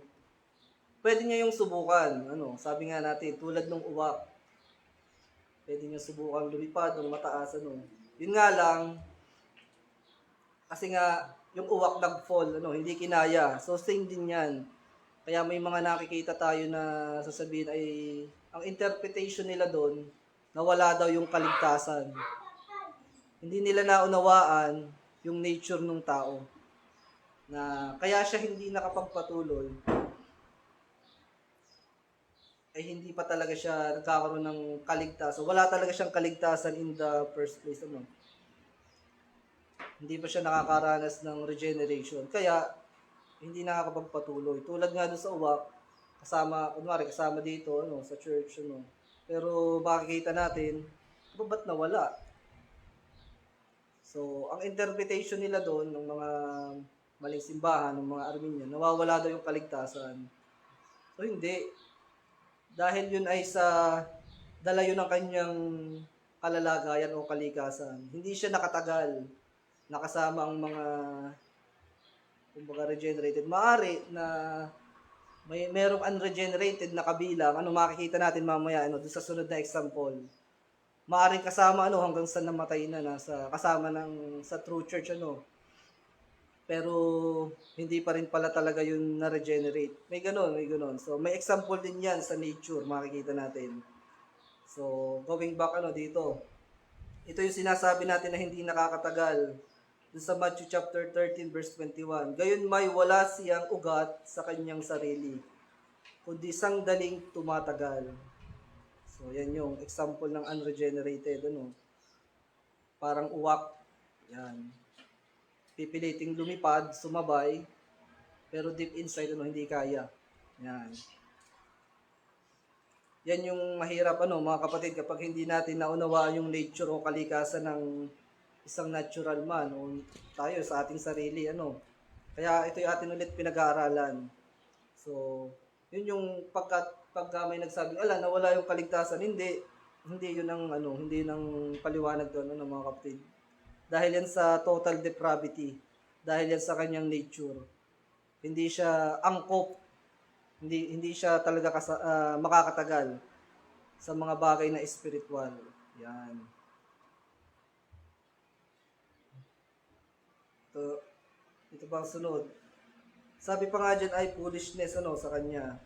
pwede niya yung subukan, ano, sabi nga natin, tulad ng uwak, pwede niya subukan lumipad ng mataas, ano. Yun nga lang, kasi nga, yung uwak nag-fall, ano, hindi kinaya. So, same din yan. Kaya may mga nakikita tayo na sasabihin ay, ang interpretation nila doon, na wala daw yung kaligtasan. Hindi nila naunawaan yung nature ng tao. Na kaya siya hindi nakapagpatuloy, ay hindi pa talaga siya nagkakaroon ng kaligtasan. Wala talaga siyang kaligtasan in the first place. Ano? Hindi pa siya nakakaranas ng regeneration. Kaya, hindi nakakapagpatuloy. Tulad nga doon sa uwak, kunwari kasama dito, sa church, Pero makikita natin, ba't nawala? So, ang interpretation nila doon, ng mga maling simbahan, ng mga Armenian, nawawala daw yung kaligtasan. So, hindi. Dahil yun ay dala yun ng kanyang kalalagayan o kalikasan. Hindi siya nakatagal nakasama ang mga kumbaga regenerated. Maari na merong unregenerated na kabilang, makikita natin mamaya, doon sa sunod na example. Maaring kasama, hanggang sa namatay na, kasama sa true church, Pero, hindi pa rin pala talaga yun na-regenerate. May ganun. So, may example din yan sa nature, makikita natin. So, going back, dito. Ito yung sinasabi natin na hindi nakakatagal. Dun sa Matthew chapter 13 verse 21. Gayon may wala siyang ugat sa kanyang sarili, kundi sangdaling tumatagal. So, yan yung example ng unregenerated, Parang uwak. Yan. Pipiliting lumipad, sumabay, pero deep inside, hindi kaya. Yan. Yan yung mahirap, mga kapatid, kapag hindi natin naunawaan yung nature o kalikasan ng isang natural man o tayo sa ating sarili, Kaya ito yung atin ulit pinag-aaralan. So, yun yung pagka may nagsabing, nawala yung kaligtasan, hindi yun ang hindi nang paliwanag doon, mga kapatid. Dahil yan sa total depravity, dahil yan sa kanyang nature. Hindi siya angkop, hindi siya talaga makakatagal sa mga bagay na spiritual. Yan. Ito bang sunod? Sabi pa nga dyan ay foolishness sa kanya.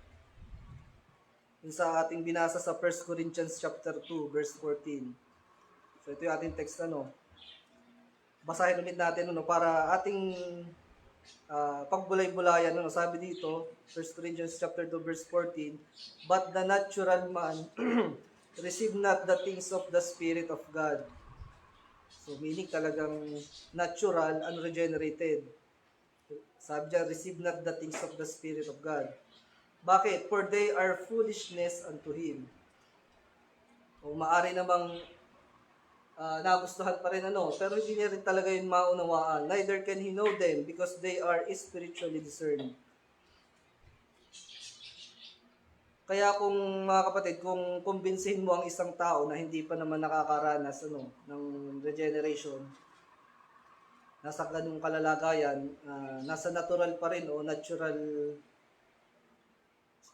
Yung sa ating binasa sa 1 Corinthians chapter 2 verse 14. So ito yung ating text basahin ulit natin para ating pagbulay-bulayan sabi dito 1 Corinthians chapter 2 verse 14, but the natural man receive not the things of the Spirit of God. So meaning talagang natural, unregenerated. Sabi dyan, receive not the things of the Spirit of God. Bakit? For they are foolishness unto him. O maari namang nagustuhan pa rin pero hindi niya rin talaga yun maunawaan. Neither can he know them because they are spiritually discerned. Kaya kung mga kapatid, kung kumbinsihin mo ang isang tao na hindi pa naman nakakaranas ng regeneration, nasa ganung kalalagayan, nasa natural pa rin o natural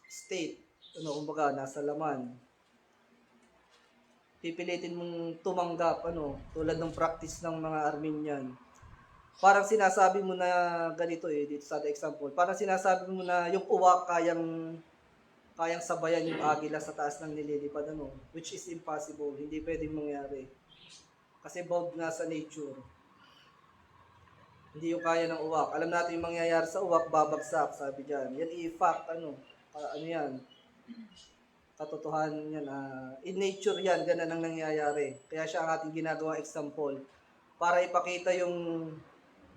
state, kumbaga nasa laman, pipilitin mong tumanggap, tulad ng practice ng mga Armenian. Parang sinasabi mo na ganito dito sa example. Parang sinasabi mo na yung uwak kayang sabayan yung agila sa taas ng nililipad, which is impossible. Hindi pwedeng mangyari. Kasi bound nga sa nature. Hindi yung kaya ng uwak. Alam natin yung mangyayari sa uwak, babagsak, sabi dyan. Yan i-fact, yan. Katotohanan yan. In nature yan, ganun ang nangyayari. Kaya siya ang ating ginagawang example para ipakita yung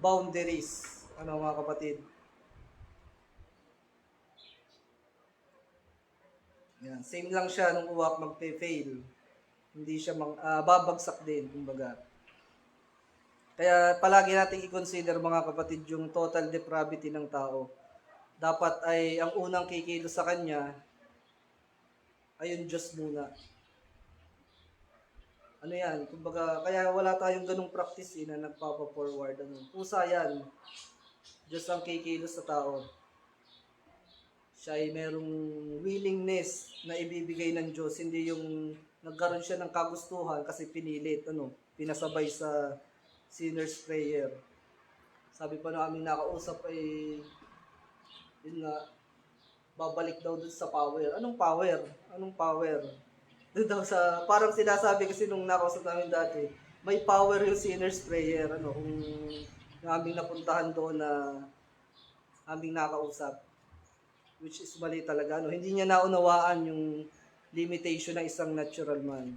boundaries, mga kapatid. Yan. Same lang siya nung uwak magpe-fail. Hindi siya babagsak din, kumbaga. Kaya palagi nating i-consider, mga kapatid, yung total depravity ng tao. Dapat ay ang unang kikilos sa kanya ay yung Diyos muna. Yan, kumbaga, kaya wala tayong ganung practice na nagpapa-forward. Pusa yan. Diyos ang kikilos sa tao. Siya ay merong willingness na ibibigay ng Diyos, hindi yung nagkaroon siya ng kagustuhan kasi pinilit, pinasabay sa sinner's prayer. Sabi pa na aming nakausap ay, yun nga, babalik daw dun sa power. Anong power? Doon daw parang sinasabi kasi nung nakausap namin dati, may power yung sinner's prayer. Kung aming napuntahan doon na aming nakausap. Which is mali talaga. Hindi niya naunawaan yung limitation ng isang natural man.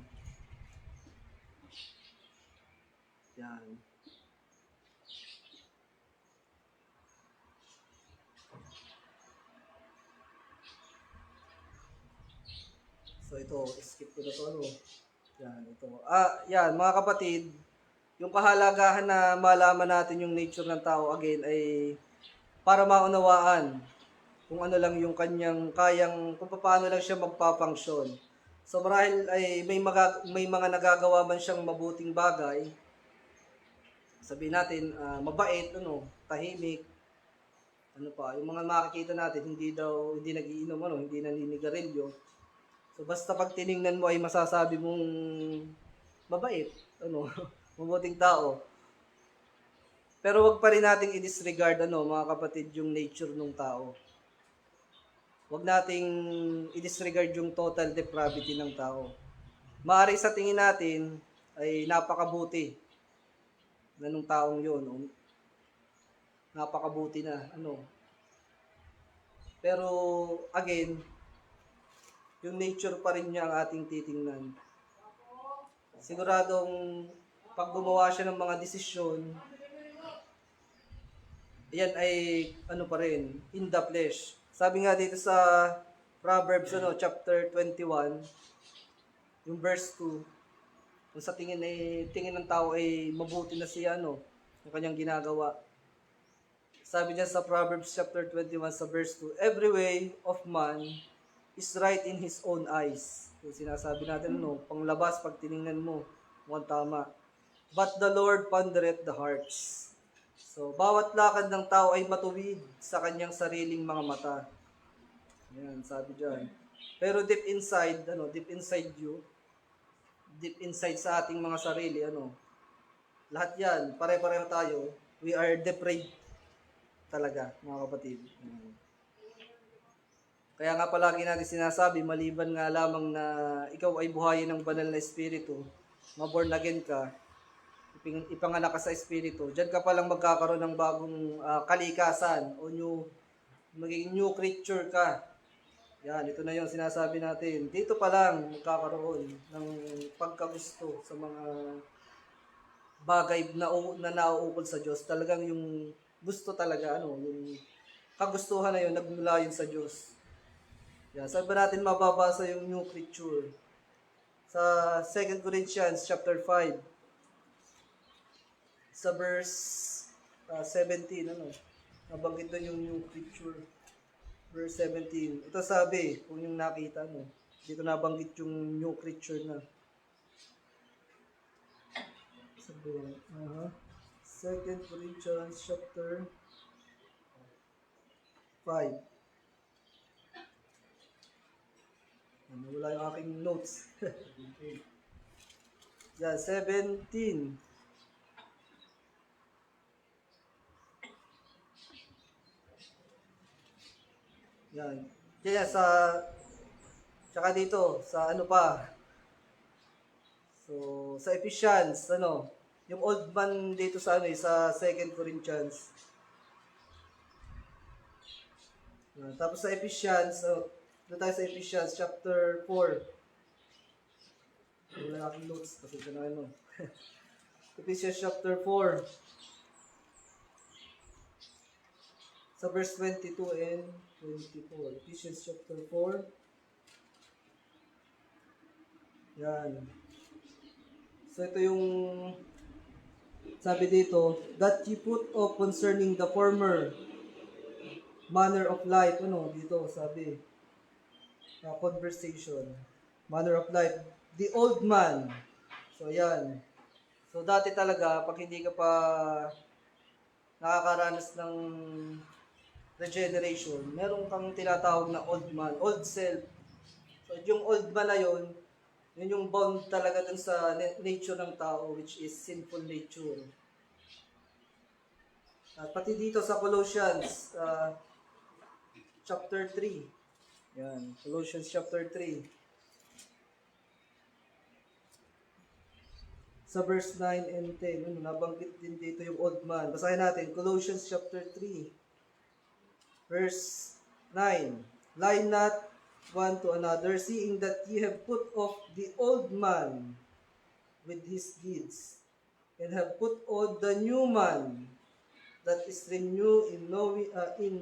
Yan. ito, skip ko na to, ano. Yan, ito. Yan, mga kapatid, yung kahalagahan na malaman natin yung nature ng tao again ay para maunawaan kung ano lang yung kanyang kayang, kung paano lang siya magpapangsyon. So marahil ay may mga nagagawa man siyang mabuting bagay, sabihin natin, mabait, ano, tahimik, ano pa, yung mga makikita natin, hindi nagiinom, ano, hindi naninigarilyo. So basta pag tiningnan mo ay masasabi mong mabait, ano, mabuting tao. Pero wag pa rin nating i-disregard, ano, mga kapatid, yung nature ng tao. Wag nating i-disregard yung total depravity ng tao. Maari sa tingin natin ay napakabuti na nung taong yun. Napakabuti na, ano. Pero, again, yung nature pa rin niya ang ating titingnan. Siguradong pag gumawa siya ng mga desisyon, yan ay ano pa rin, in the flesh. Sabi nga dito sa Proverbs chapter 21, yung verse 2, kung sa tingin ng tao ay mabuti na siya yung kanyang ginagawa. Sabi niya sa Proverbs chapter 21 sa verse 2, every way of man is right in his own eyes. Yung sinasabi natin panglabas pag tiningnan mo, mukhang tama. But the Lord pondereth the hearts. So, bawat lakad ng tao ay matuwid sa kanyang sariling mga mata. Yan, sabi diyan. Pero deep inside you, deep inside sa ating mga sarili, lahat yan, pare-pareho tayo, we are depraved talaga, mga kapatid. Kaya nga palagi natin sinasabi, maliban nga lamang na ikaw ay buhayin ng banal na espiritu, ma-born again ka, ipanganak ka sa espiritu, diyan ka palang magkakaroon ng bagong kalikasan o magiging new creature ka. Yan, ito na yung sinasabi natin. Dito pa lang magkakaroon ng pagkagusto sa mga bagay na nauukol sa Diyos. Talagang yung gusto talaga, yung kagustuhan na yun, nagmula yun sa Diyos. Yan, saan ba natin mababasa yung new creature? Sa 2 Corinthians chapter 5, sa verse 17, nabanggit doon yung new creature. Verse 17. Ito sabi, kung yung nakita dito nabanggit yung new creature na. Sabi, 2 Corinthians chapter 5. Wala yung aking notes. Yan, 17. Yan. Kaya tsaka dito, sa ano pa. So, sa Ephesians, yung old man dito sa sa 2 Corinthians. Yan. Tapos sa Ephesians, doon tayo sa Ephesians chapter 4. Wala akong notes kasi na Ephesians chapter 4. Sa verse 22 and 24. Ephesians chapter 4. Yan. So ito yung sabi dito, that ye put off concerning the former manner of life. Dito sabi, conversation. Manner of life. The old man. So yan. So dati talaga, pag hindi ka pa nakakaranas ng regeneration, meron kang tinatawag na old man, old self. So, yung old man na yun yung bound talaga dun sa nature ng tao, which is sinful nature. At pati dito sa Colossians, chapter 3. Yan, Colossians chapter 3. Sa verse 9 and 10, nabanggit din dito yung old man. Basahin natin, Colossians chapter 3. Verse 9, lie not one to another, seeing that ye have put off the old man with his deeds, and have put on the new man, that is renewed in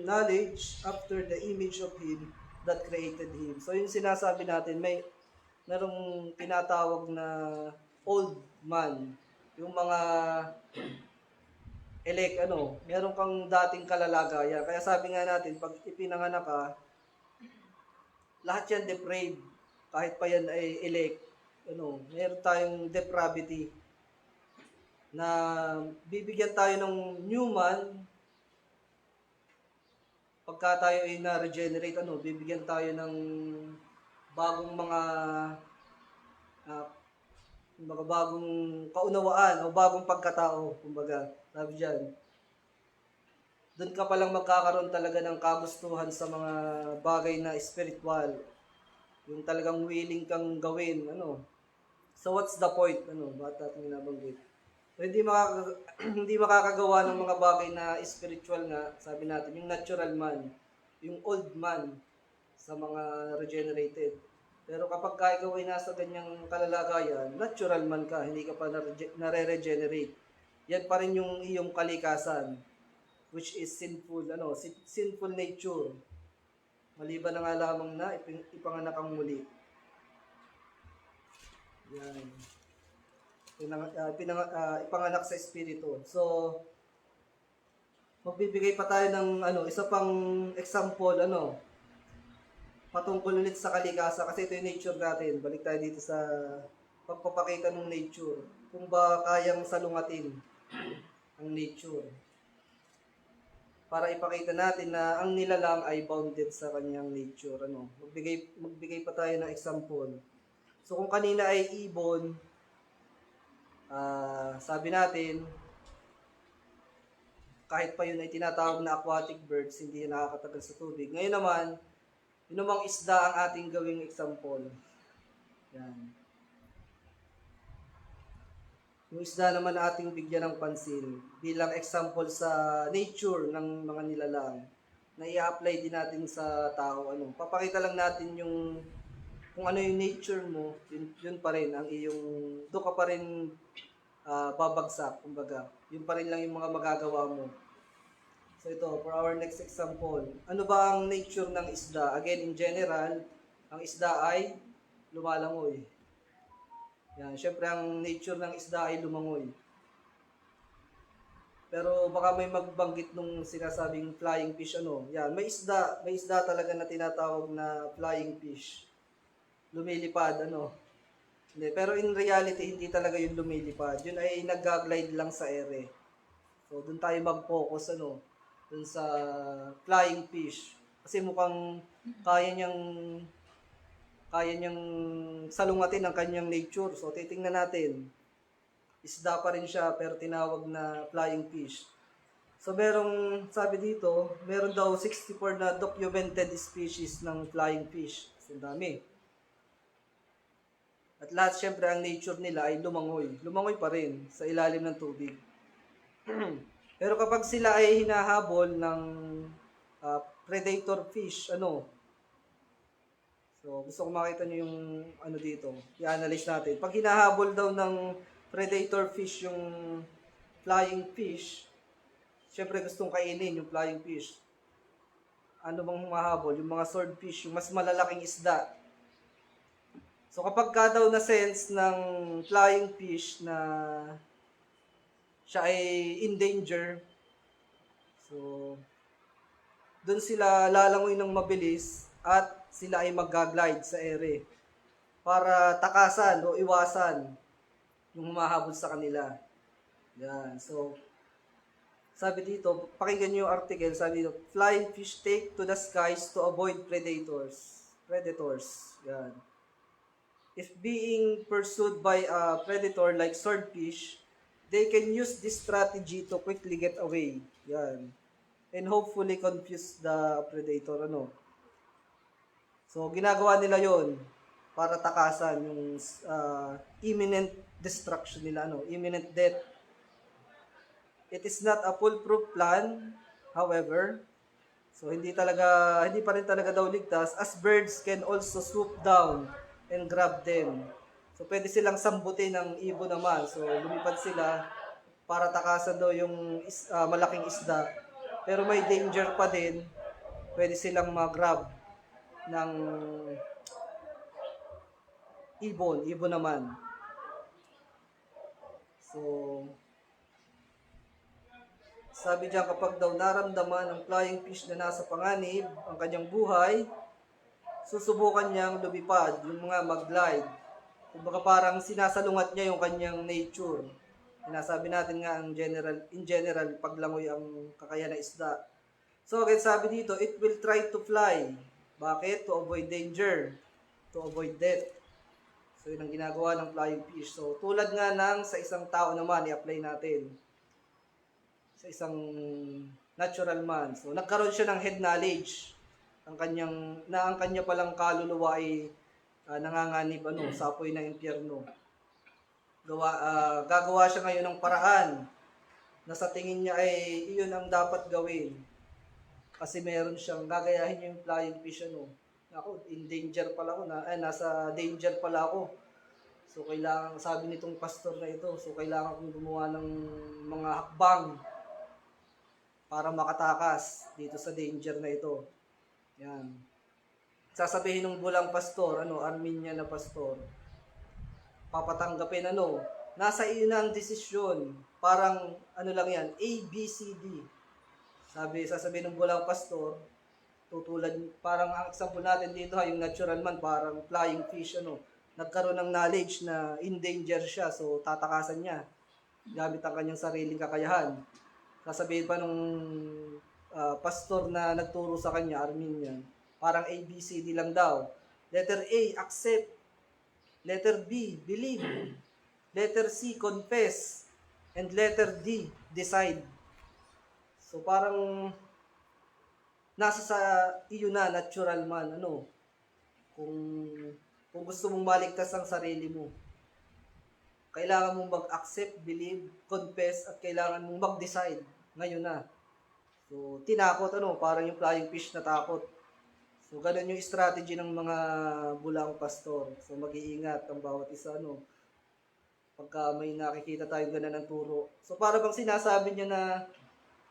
knowledge after the image of him that created him. So yung sinasabi natin, may merong tinatawag na old man. Yung mga meron kang dating kalalagayan. Kaya sabi nga natin, pag ipinanganak ka, lahat yan depraved. Kahit pa yan ay elect. Meron tayong depravity na bibigyan tayo ng new man pagka tayo ay na-regenerate, bibigyan tayo ng bagong mga bagong kaunawaan o bagong pagkatao, kumbaga, sabi dyan. Doon ka palang magkakaroon talaga ng kagustuhan sa mga bagay na spiritual. Yung talagang willing kang gawin, So what's the point, bakit natin binabanggit? So hindi makakagawa ng mga bagay na spiritual nga, sabi natin, yung natural man, yung old man sa mga regenerated. Pero kapag ikaw ay nasa ganyang kalalagayan, natural man ka, hindi ka pa nare-regenerate. Yan pa rin yung iyong kalikasan, which is sinful, sinful nature. Maliban na nga lamang na ipanganak ang muli. Yan. Ipanganak sa espiritu. So, magbibigay pa tayo ng isa pang example, patungkol ulit sa kalikasan kasi ito yung nature natin. Balik tayo dito sa pagpapakita ng nature. Kung ba kayang salungatin ang nature. Para ipakita natin na ang nilalang ay bounded sa kanyang nature. Magbigay pa tayo ng example. So kung kanina ay ibon, sabi natin, kahit pa yun ay tinatawag na aquatic birds, hindi yan nakakatagal sa tubig. Ngayon naman, yun namang isda ang ating gawing example. Yan. Yung isda naman na ating bigyan ng pansin bilang example sa nature ng mga nilalang na i-apply din natin sa tao. Papakita lang natin yung kung ano yung nature mo, yun pa rin ang iyong, doon ka pa rin babagsak, kumbaga. Yun pa rin lang yung mga magagawa mo. So ito, for our next example, ano ba ang nature ng isda? Again, in general, ang isda ay lumalangoy. Yan, syempre ang nature ng isda ay lumangoy. Pero baka may magbanggit nung sinasabing flying fish, Yan, may isda talaga na tinatawag na flying fish. Lumilipad, Hindi, pero in reality, hindi talaga yung lumilipad. Yun ay nag-glide lang sa ere. So, doon tayo mag-focus, dun sa flying fish. Kasi mukhang kaya niyang salungatin ang kanyang nature. So, titingnan natin. Isda pa rin siya, pero tinawag na flying fish. So, sabi dito, meron daw 64 na documented species ng flying fish. So, dami. At lahat, syempre, ang nature nila ay lumangoy. Lumangoy pa rin sa ilalim ng tubig. Pero kapag sila ay hinahabol ng predator fish, So, gusto ko makita nyo yung dito. I-analyze natin. Pag hinahabol daw ng predator fish yung flying fish, syempre gustong kainin yung flying fish. Ano bang humahabol? Yung mga swordfish, yung mas malalaking isda. So, kapag ka daw na-sense ng flying fish na siya ay in danger, so, doon sila lalangoy ng mabilis at sila ay mag-glide sa ere para takasan o iwasan yung humahabol sa kanila. Yan. So, sabi dito, pakinggan nyo yung article, sabi dito, flying fish take to the skies to avoid predators. Yan. If being pursued by a predator like swordfish, they can use this strategy to quickly get away. Yan. And hopefully confuse the predator, So, ginagawa nila yon para takasan yung imminent destruction nila, imminent death. It is not a foolproof plan, however. So, hindi pa rin talaga daw ligtas, as birds can also swoop down and grab them. So, pwede silang sambutin ng ibon naman. So, lumipad sila para takasan daw yung malaking isda. Pero may danger pa din. Pwede silang mag-grab ng ibon naman. So, sabi diyan kapag daw naramdaman ng flying fish na nasa panganib ang kanyang buhay, susubukan niyang lumipad, yung mga mag-glide. Kumbaga parang sinasalungat niya yung kanyang nature. Sinasabi natin nga in general, paglangoy ang kakayahan ng isda. So, again, sabi dito, it will try to fly. Bakit? To avoid danger. To avoid death. So, yun ang ginagawa ng flying fish. So, tulad nga ng sa isang tao naman, i-apply natin. Sa isang natural man. So, nagkaroon siya ng head knowledge. Ang kanya palang kaluluwa ay nanganganib sa apoy ng impyerno. Gagawa siya ngayon ng paraan na sa tingin niya ay iyon ang dapat gawin. Kasi meron siyang gagayahin yung flying fish Ako, in danger pala ako nasa danger pala ako. So kailangan, sabi nitong pastor na ito, so kailangan kong gumawa ng mga hakbang para makatakas dito sa danger na ito. Yan. Sasabihin ng bulang pastor, Arminian na pastor, papatanggapin nasa iyo na ang desisyon. Parang lang yan, A, B, C, D. Sasabihin ng bulang pastor, tutulad, parang ang example natin dito yung natural man, parang flying fish, nagkaroon ng knowledge na in danger siya, so tatakasan niya, gamit ang kanyang sariling kakayahan. Sasabihin pa nung pastor na nagturo sa kanya, Arminian, parang A, B, C, D lang daw. Letter A, accept. Letter B, believe. Letter C, confess. And letter D, decide. So parang nasa sa iyo na, natural man, kung gusto mong maligtas ang sarili mo, kailangan mong mag-accept, believe, confess, at kailangan mong mag-decide. Ngayon na. So, tinakot, parang yung flying fish na takot. So, ganun yung strategy ng mga bulang pastor. So, mag-iingat ang bawat isa, pagka may nakikita tayong ganun ng turo. So, para bang sinasabi niya na,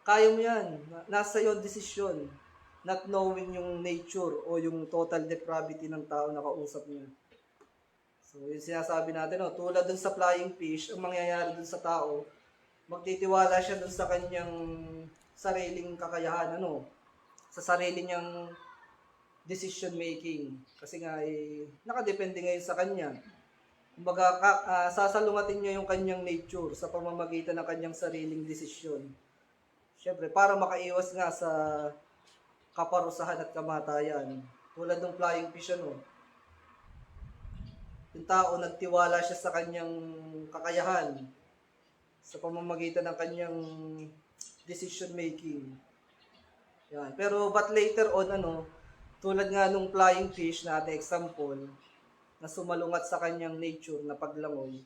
kaya mo yan, nasa iyo ang desisyon, not knowing yung nature o yung total depravity ng tao na kausap niya. So, yung sinasabi natin, tulad dun sa flying fish, ang mangyayari dun sa tao, magtitiwala siya dun sa kanyang sariling kakayahan, sa sarili niyang decision making. Kasi nga, nakadepende ngayon sa kanya. Kumbaga, sasalungatin niya yung kanyang nature sa pamamagitan ng kanyang sariling desisyon. Siyempre, para makaiwas nga sa kaparusahan at kamatayan. Tulad ng flying fish, yung tao nagtiwala siya sa kanyang kakayahan sa pamamagitan ng kanyang decision making. Yan. Pero but later on, tulad nga nung flying fish na ating example, na sumalungat sa kanyang nature na paglangoy,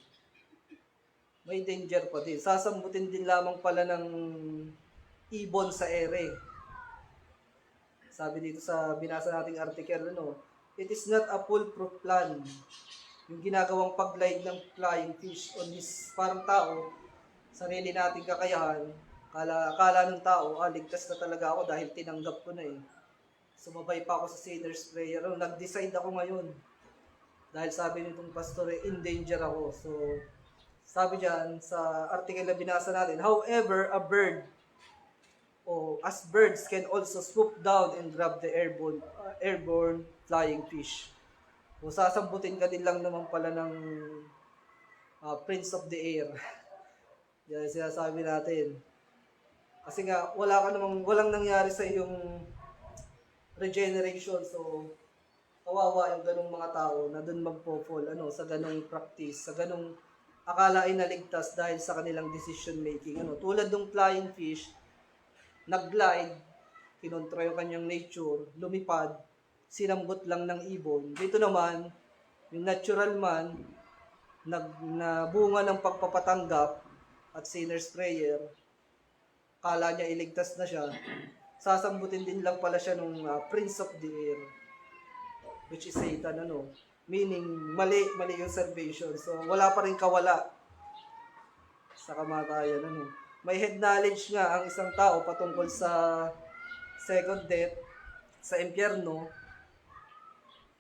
may danger pa din. Sasambutin din lamang pala ng ibon sa ere. Sabi dito sa binasa nating article, it is not a foolproof plan. Yung ginagawang pag-glide ng flying fish on his parang tao, sarili nating kakayahan, akala ng tao, ligtas na talaga ako dahil tinanggap ko na Sumabay pa ako sa sinner's prayer. Nag-decide ako ngayon. Dahil sabi nitong pastor, in danger ako. So, sabi dyan sa article na binasa natin, however, a bird, as birds can also swoop down and grab the airborne flying fish. So, sasambutin ka din lang naman pala ng Prince of the Air. Yan sinasabi natin. Kasi nga, walang nangyari sa iyong regeneration. So, kawawa yung ganong mga tao na dun magpo-fall, sa ganong practice, sa ganong akala ay naligtas dahil sa kanilang decision making. Tulad ng flying fish, nag-glide, kinontra yung kanyang nature, lumipad, sinambot lang ng ibon. Dito naman, yung natural man, nabunga ng pagpapatanggap at sinner's prayer, kala niya iligtas na siya, sasambutin din lang pala siya nung Prince of the Air, which is Satan, meaning mali yung salvation. So, wala pa rin kawala sa kamatayan, May head knowledge nga ang isang tao patungkol sa second death, sa impyerno,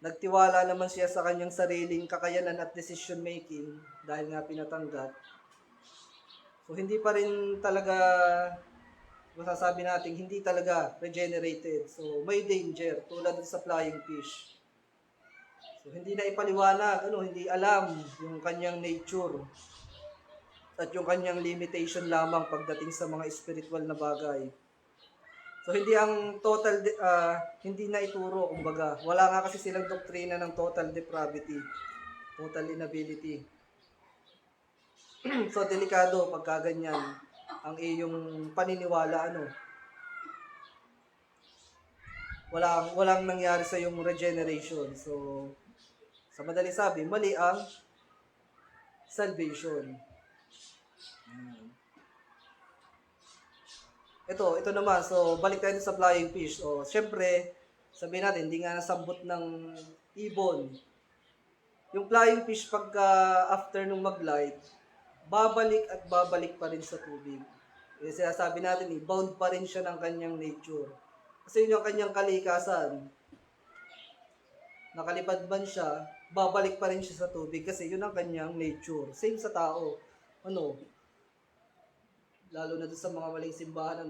nagtiwala naman siya sa kanyang sariling kakayanan at decision making dahil nga pinatanggap. So hindi pa rin talaga masasabi natin hindi talaga regenerated. So may danger tulad sa flying fish. So hindi na ipaliwanag, hindi alam yung kanyang nature at yung kanyang limitation lamang pagdating sa mga spiritual na bagay. So hindi ang hindi na ituro, kumbaga. Wala nga kasi silang doktrina ng total depravity, total inability. So delikado pagka ganyan ang iyong paniniwala, walang nangyari sa iyong regeneration. So sa madaling sabi, mali ang salvation. Ito naman, so balik tayo sa flying fish. O, syempre, sabihin natin, hindi nga nasambot ng ibon. Yung flying fish, pagka after nung mag-light, babalik at babalik pa rin sa tubig. Kasi sabi natin, bound pa rin siya ng kanyang nature. Kasi yun yung kanyang kalikasan. Nakalipad man siya, babalik pa rin siya sa tubig kasi yun ang kanyang nature. Same sa tao. Lalo na doon sa mga maling simbahan,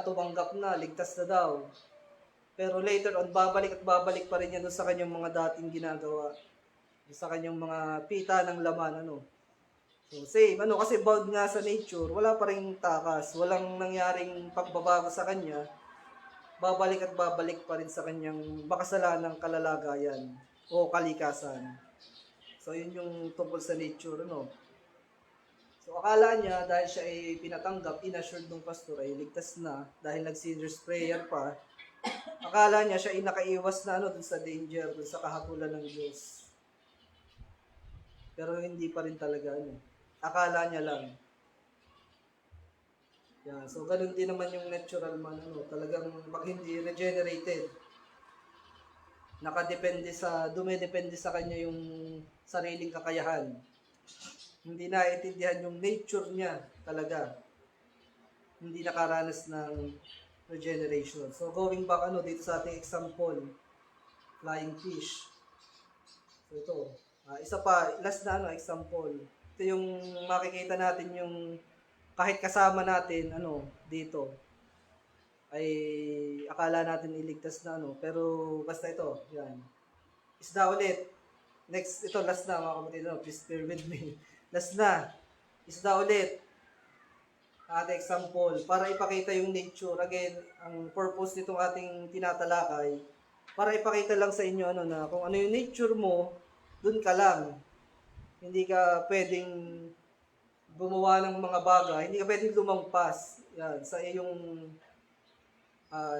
tumanggap na, ligtas na daw. Pero later on, babalik at babalik pa rin yan doon sa kanyang mga dating ginagawa. Doon sa kanyang mga pita ng laman, So, same, kasi bound nga sa nature, wala pa rin takas, walang nangyaring pagbabago sa kanya, babalik at babalik pa rin sa kanyang makasalanang kalalagayan o kalikasan. So, yun yung tungkol sa nature, So, akala niya, dahil siya ay pinatanggap, inassured ng pastor ay ligtas na, dahil nag-sinner's prayer pa, akala niya siya ay nakaiwas na dun sa danger, dun sa kahatulan ng Diyos. Pero hindi pa rin talaga, akala niya lang. Yan, so ganun din naman yung natural man, talagang pag hindi regenerated, dumidepende sa kanya yung sariling kakayahan. Hindi naiintindihan yung nature niya talaga. Hindi nakaranas ng regeneration. So going back dito sa ating example, flying fish. So ito, isa pa, last na example. Ito yung makikita natin yung kahit kasama natin dito ay akala natin iligtas na pero basta ito, yan. Isda ulit. Next, ito last na mga kapatid, please bear with me. Last na, isda ulit. Ating example, para ipakita yung nature. Again, ang purpose nitong ating tinatalakay, para ipakita lang sa inyo na kung ano yung nature mo, dun ka lang. Hindi ka pwedeng gumawa ng mga bagay, hindi ka pwedeng lumampas sa iyong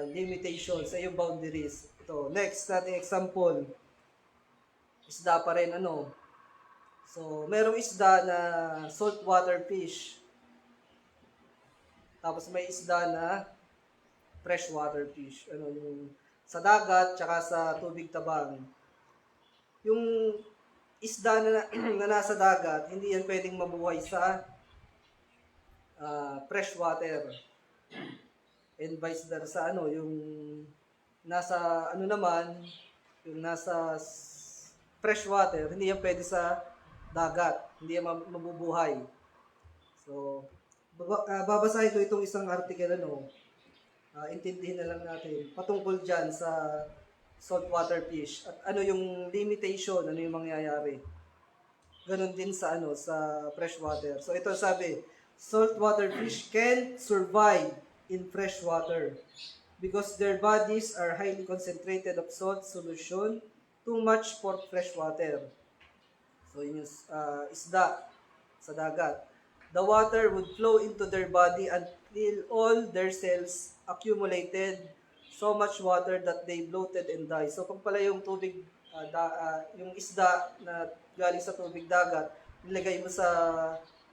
limitation, sa iyong boundaries. Ito, next nating example, isda pa rin So, merong isda na saltwater fish. Tapos may isda na freshwater fish. Yung sa dagat, tsaka sa tubig tabang. Yung isda na nasa dagat, hindi yan pwedeng mabuhay sa freshwater. And vice versa, yung nasa, yung nasa freshwater, hindi yan pwede sa dagat, hindi yan mabubuhay. So, babasahin ko itong isang article, intindihin na lang natin, patungkol dyan sa saltwater fish, at yung limitation, yung mangyayari. Ganon din sa sa freshwater. So, ito sabi, saltwater fish can survive in freshwater because their bodies are highly concentrated of salt solution, too much for freshwater. So, yun yung isda sa dagat. The water would flow into their body until all their cells accumulated so much water that they bloated and died. So, pag pala yung tubig, yung isda na galing sa tubig dagat, nilagay mo sa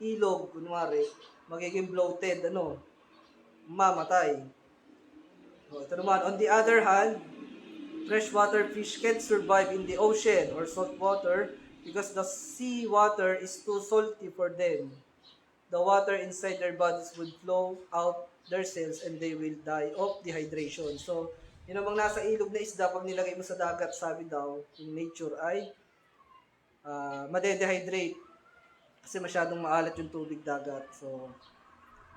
ilog, kunwari, magiging bloated, mamatay. So, ito naman, on the other hand, freshwater fish can't survive in the ocean or salt water because the sea water is too salty for them. The water inside their bodies would flow out their cells and they will die of dehydration. So, Yun namang nasa ilog na isda, pag nilagay mo sa dagat, sabi daw, yung nature ay madedehydrate kasi masyadong maalat yung tubig dagat. So,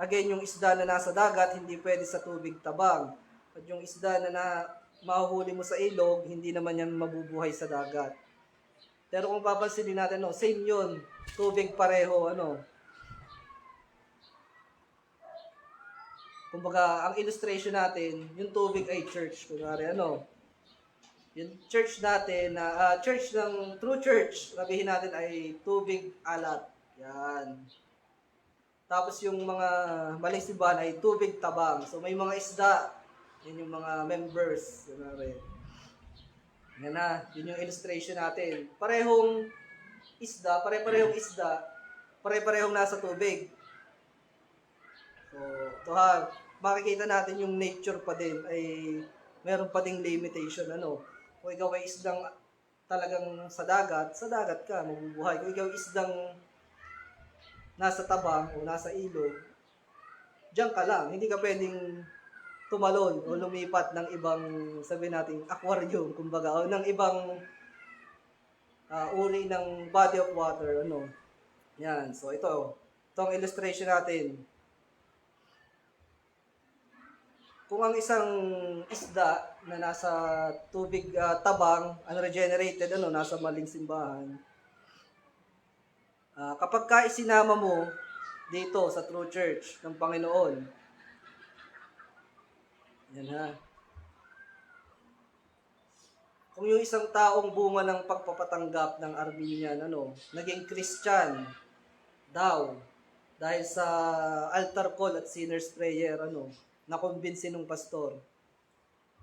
again, yung isda na nasa dagat, hindi pwede sa tubig tabang. At yung isda na mahuhuli mo sa ilog, hindi naman yan mabubuhay sa dagat. Pero kung papansinin natin, no, same yun. Tubig pareho, ano. Kumbaga, ang illustration natin, yung tubig ay church. Kunwari, ano, yung church natin, church ng true church, sabihin natin ay tubig alat. Yan. Tapos yung mga maling simbahan ay tubig tabang. So may mga isda. Yan yung mga members. Kunwari. Yan na. Yun yung illustration natin. Parehong isda, pare-parehong isda, pare-parehong nasa tubig. So, makikita natin yung nature pa din ay meron pa ding limitation. Ano? Kung ikaw ay isdang talagang sa dagat ka, mabubuhay. Kung ikaw ay isdang nasa tabang o nasa ilog, diyan ka lang. Hindi ka pwedeng tumalon o lumipat ng ibang, sabihin natin, aquarium, kumbaga, o ng ibang uri ng body of water, ano. Yan. So, itong illustration natin. Kung ang isang isda na nasa tubig tabang, unregenerated, ano, nasa maling simbahan, kapag ka isinama mo dito sa true church ng Panginoon, yan ha. Kung yung isang taong bunga ng pagpapatanggap ng Armenian, ano, naging Christian daw dahil sa altar call at sinner's prayer, ano, nakumbinsi ng pastor,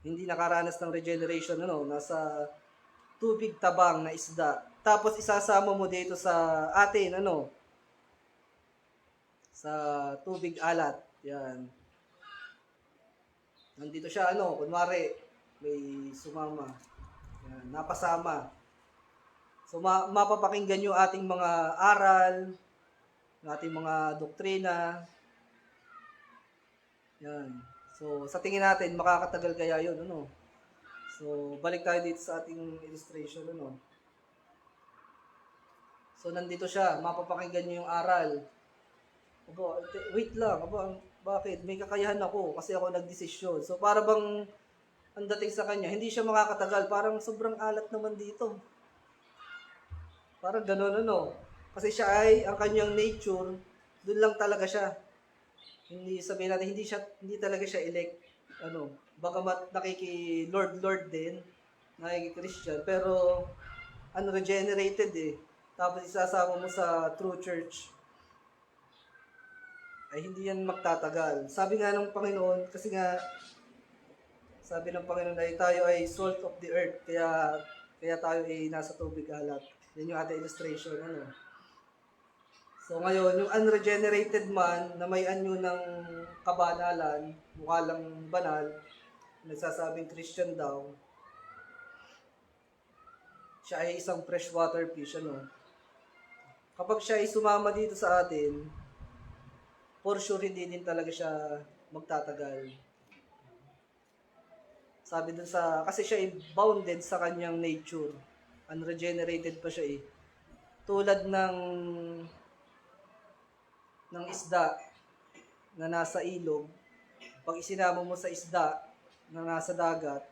hindi nakaranas ng regeneration, ano, nasa tubig tabang na isda. Tapos isasama mo dito sa atin, ano, sa tubig alat. Yan. Nandito siya, ano, kunwari, may sumama. Yan, napasama. So, mapapakinggan yung ating mga aral, yung ating mga doktrina. Yan. So, sa tingin natin, makakatagal kaya yun, ano. So, balik tayo dito sa ating illustration, ano. So, nandito siya. Mapapakinggan niyo yung aral. Aba, wait lang. Aba, bakit? May kakayahan ako kasi ako nagdesisyon. So, para bang ang dating sa kanya, hindi siya makakatagal. Parang sobrang alat naman dito. Parang gano'n, ano. Kasi siya ay, ang kanyang nature, doon lang talaga siya. Hindi, sabihin natin, hindi talaga siya elect. Ano, bagamat nakiki-Lord din, nakiki-Christian, pero unregenerated eh. Tapos isasama mo sa true church, ay hindi yan magtatagal. Sabi nga ng Panginoon, kasi nga, sabi ng Panginoon ay tayo ay salt of the earth, kaya tayo ay nasa tubig alat. Yan yung ating illustration, ano. So ngayon, yung unregenerated man na may anyo ng kabanalan, mukha lang banal, nagsasabing Christian daw, siya ay isang freshwater fish, ano. Kapag siya ay sumama dito sa atin, for sure hindi din talaga siya magtatagal. Sabi dun kasi siya ay bounded sa kanyang nature. Unregenerated pa siya eh. Tulad ng isda na nasa ilog, pag isinama mo sa isda na nasa dagat,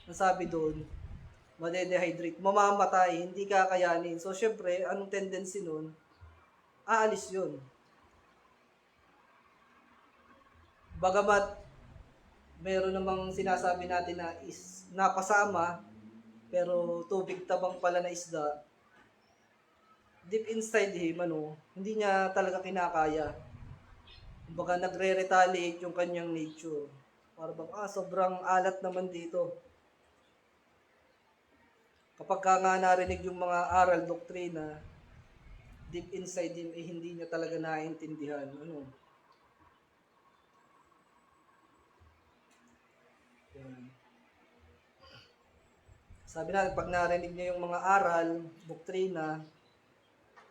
nasabi doon, madedehydrate, mamamatay, hindi kakayanin. So, syempre, anong tendency nun? Aalis yun. Bagamat, meron namang sinasabi natin na napasama, pero tubig tabang pala na isda, deep inside him, ano, hindi niya talaga kinakaya. Kumbaga, nagre-retaliate yung kanyang nature. Para bang, sobrang alat naman dito. Kapag nga narinig yung mga aral, doktrina, deep inside him, hindi niya talaga naiintindihan. Ano? Yan. Sabi natin, pag narinig niya yung mga aral, doktrina,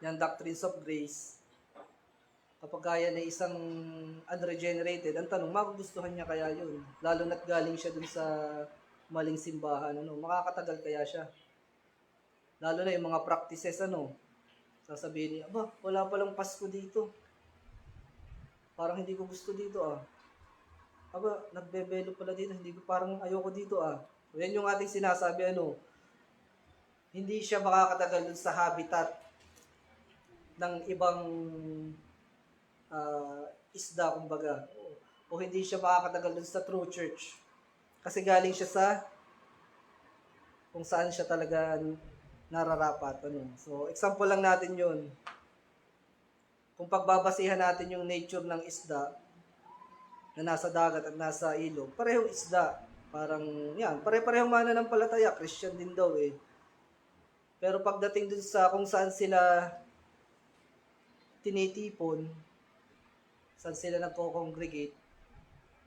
yan, doctrines of grace, Kapag kaya na isang unregenerated, ang tanong, magugustuhan niya kaya yun? Lalo na't galing siya dun sa maling simbahan, makakatagal kaya siya? Lalo na yung mga practices, sasabihin niya, aba, wala palang Pasko dito. Parang hindi ko gusto dito, Aba, nagbebelo pala dito, hindi ko, parang ayoko dito, So, yan yung ating sinasabi, hindi siya makakatagal dun sa habitat ng ibang isda, kumbaga. O hindi siya makakatagal dun sa true church. Kasi galing siya sa kung saan siya talaga nararapat. So, example lang natin yun. Kung pagbabasihan natin yung nature ng isda na nasa dagat at nasa ilog, parehong isda. Parang, yan, pare-parehong mananampalataya, Christian din daw eh. Pero pagdating dun sa kung saan sila tinitipon, saan sila nagko-congregate,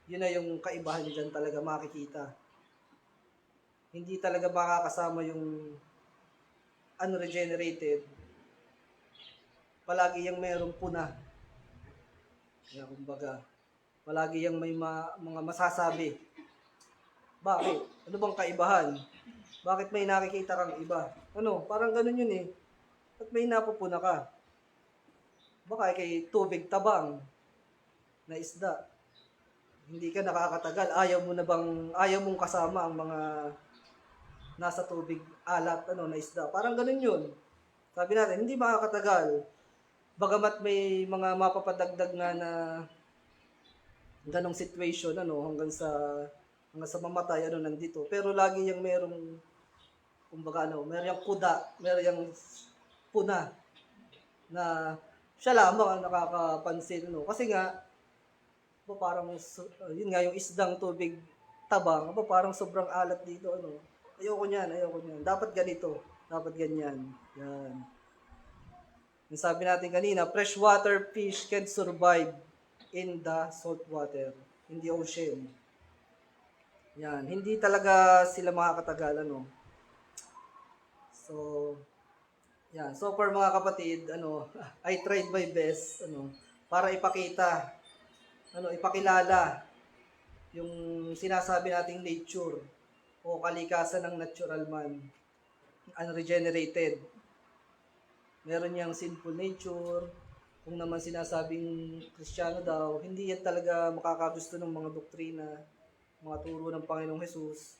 yun na yung kaibahan dyan talaga makikita. Hindi talaga makakasama yung unregenerated. Palagi yung merong puna. Kaya kumbaga, palagi yung may mga masasabi. Bakit? Ano bang kaibahan? Bakit may nakikita kang iba? Parang ganun yun eh. At may napupuna ka. Baka kay tubig tabang na isda. Hindi ka nakakatagal. Ayaw mong kasama ang mga nasa tubig alat na isda. Parang ganun yun. Sabi natin, hindi makakatagal. Bagamat may mga mapapadagdag nga na ganong situation hanggang sa mamatay nandito. Pero lagi yung merong kumbaga meron yung kuda, meron yung puna na siya lamang ang nakakapansin kasi nga parang yun nga yung isdang tubig tabang, parang sobrang alat dito ayoko niyan. Dapat ganito, dapat ganyan. Yan. Yung sabi natin kanina, freshwater fish can survive in the salt water, in the ocean. Yan, hindi talaga sila makakatagal So, yan. So for mga kapatid, I tried my best para ipakilala yung sinasabi nating nature o kalikasan ng natural man, unregenerated. Meron niyang sinful nature. Kung naman sinasabing Kristiyano daw, hindi yan talaga makakagusto ng mga doktrina, mga turo ng Panginoong Hesus.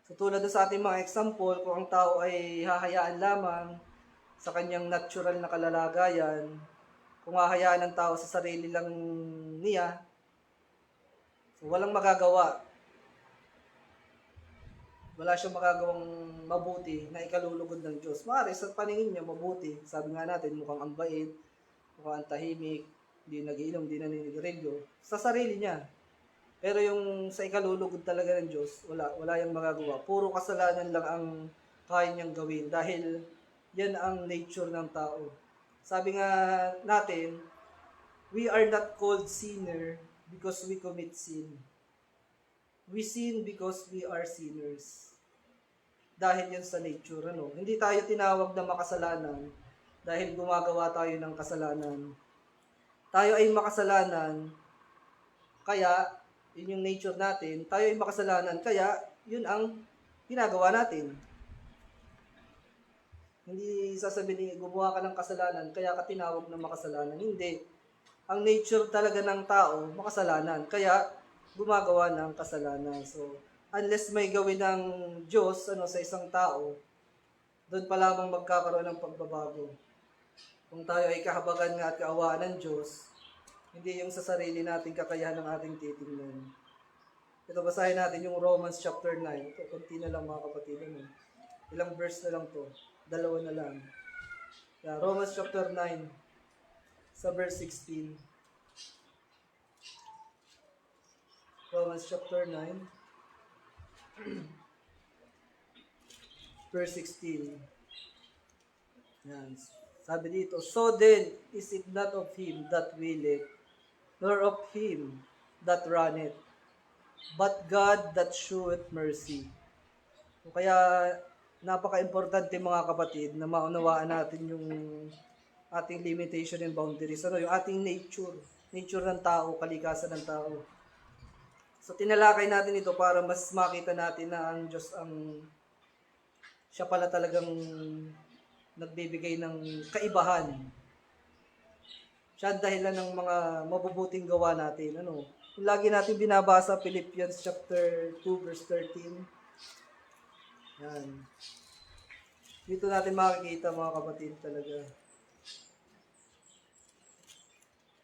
So tulad sa ating mga example, kung ang tao ay hahayaan lamang sa kanyang natural na kalalagayan, kung hahayaan ng tao sa sarili lang niya, so walang magagawa. Wala siyang magagawang mabuti na ikalulugod ng Diyos. Maaari sa paningin niya mabuti. Sabi nga natin, mukhang ang bait, mukhang tahimik, di nagiinom, di naninigarilyo. Sa sarili niya. Pero yung sa ikalulugod talaga ng Diyos, wala yung magagawa. Puro kasalanan lang ang kaya niyang gawin dahil yan ang nature ng tao. Sabi nga natin, we are not called sinner because we commit sin. We sin because we are sinners. Dahil yan sa nature, Hindi tayo tinawag na makasalanan dahil gumagawa tayo ng kasalanan. Tayo ay makasalanan, kaya, yun yung nature natin, tayo ay makasalanan, kaya, yun ang ginagawa natin. Hindi sasabihin, gumawa ka ng kasalanan, kaya ka tinawag na makasalanan. Hindi. Ang nature talaga ng tao, makasalanan, kaya, gumagawa ng kasalanan. So, unless may gawin ng Diyos sa isang tao, doon pa lamang magkakaroon ng pagbabago. Kung tayo ay kahabagan nga at kaawaan ng Diyos, hindi yung sa sarili nating kakayahan ng ating titingnan. Ito, basahin natin yung Romans chapter 9. Ito, konti na lang mga kapatid. Ilang verse na lang to. 2 na lang. Yeah, Romans chapter 9, sa verse 16. Romans chapter 9, verse 16. Yan. Sabi dito, so then, is it not of him that willeth, nor of him that runneth, but God that sheweth mercy. Kaya, napaka-importante mga kapatid na maunawaan natin yung ating limitation and boundaries. Ano, yung ating nature ng tao, kalikasan ng tao. So tinalakay natin ito para mas makita natin na ang Diyos ang siya pala talagang nagbibigay ng kaibahan. Siya ang dahilan ng mga mabubuting gawa natin. Ano? Kung lagi natin binabasa Philippians chapter 2 verse 13. Yan. Dito natin makikita mga kapatid talaga.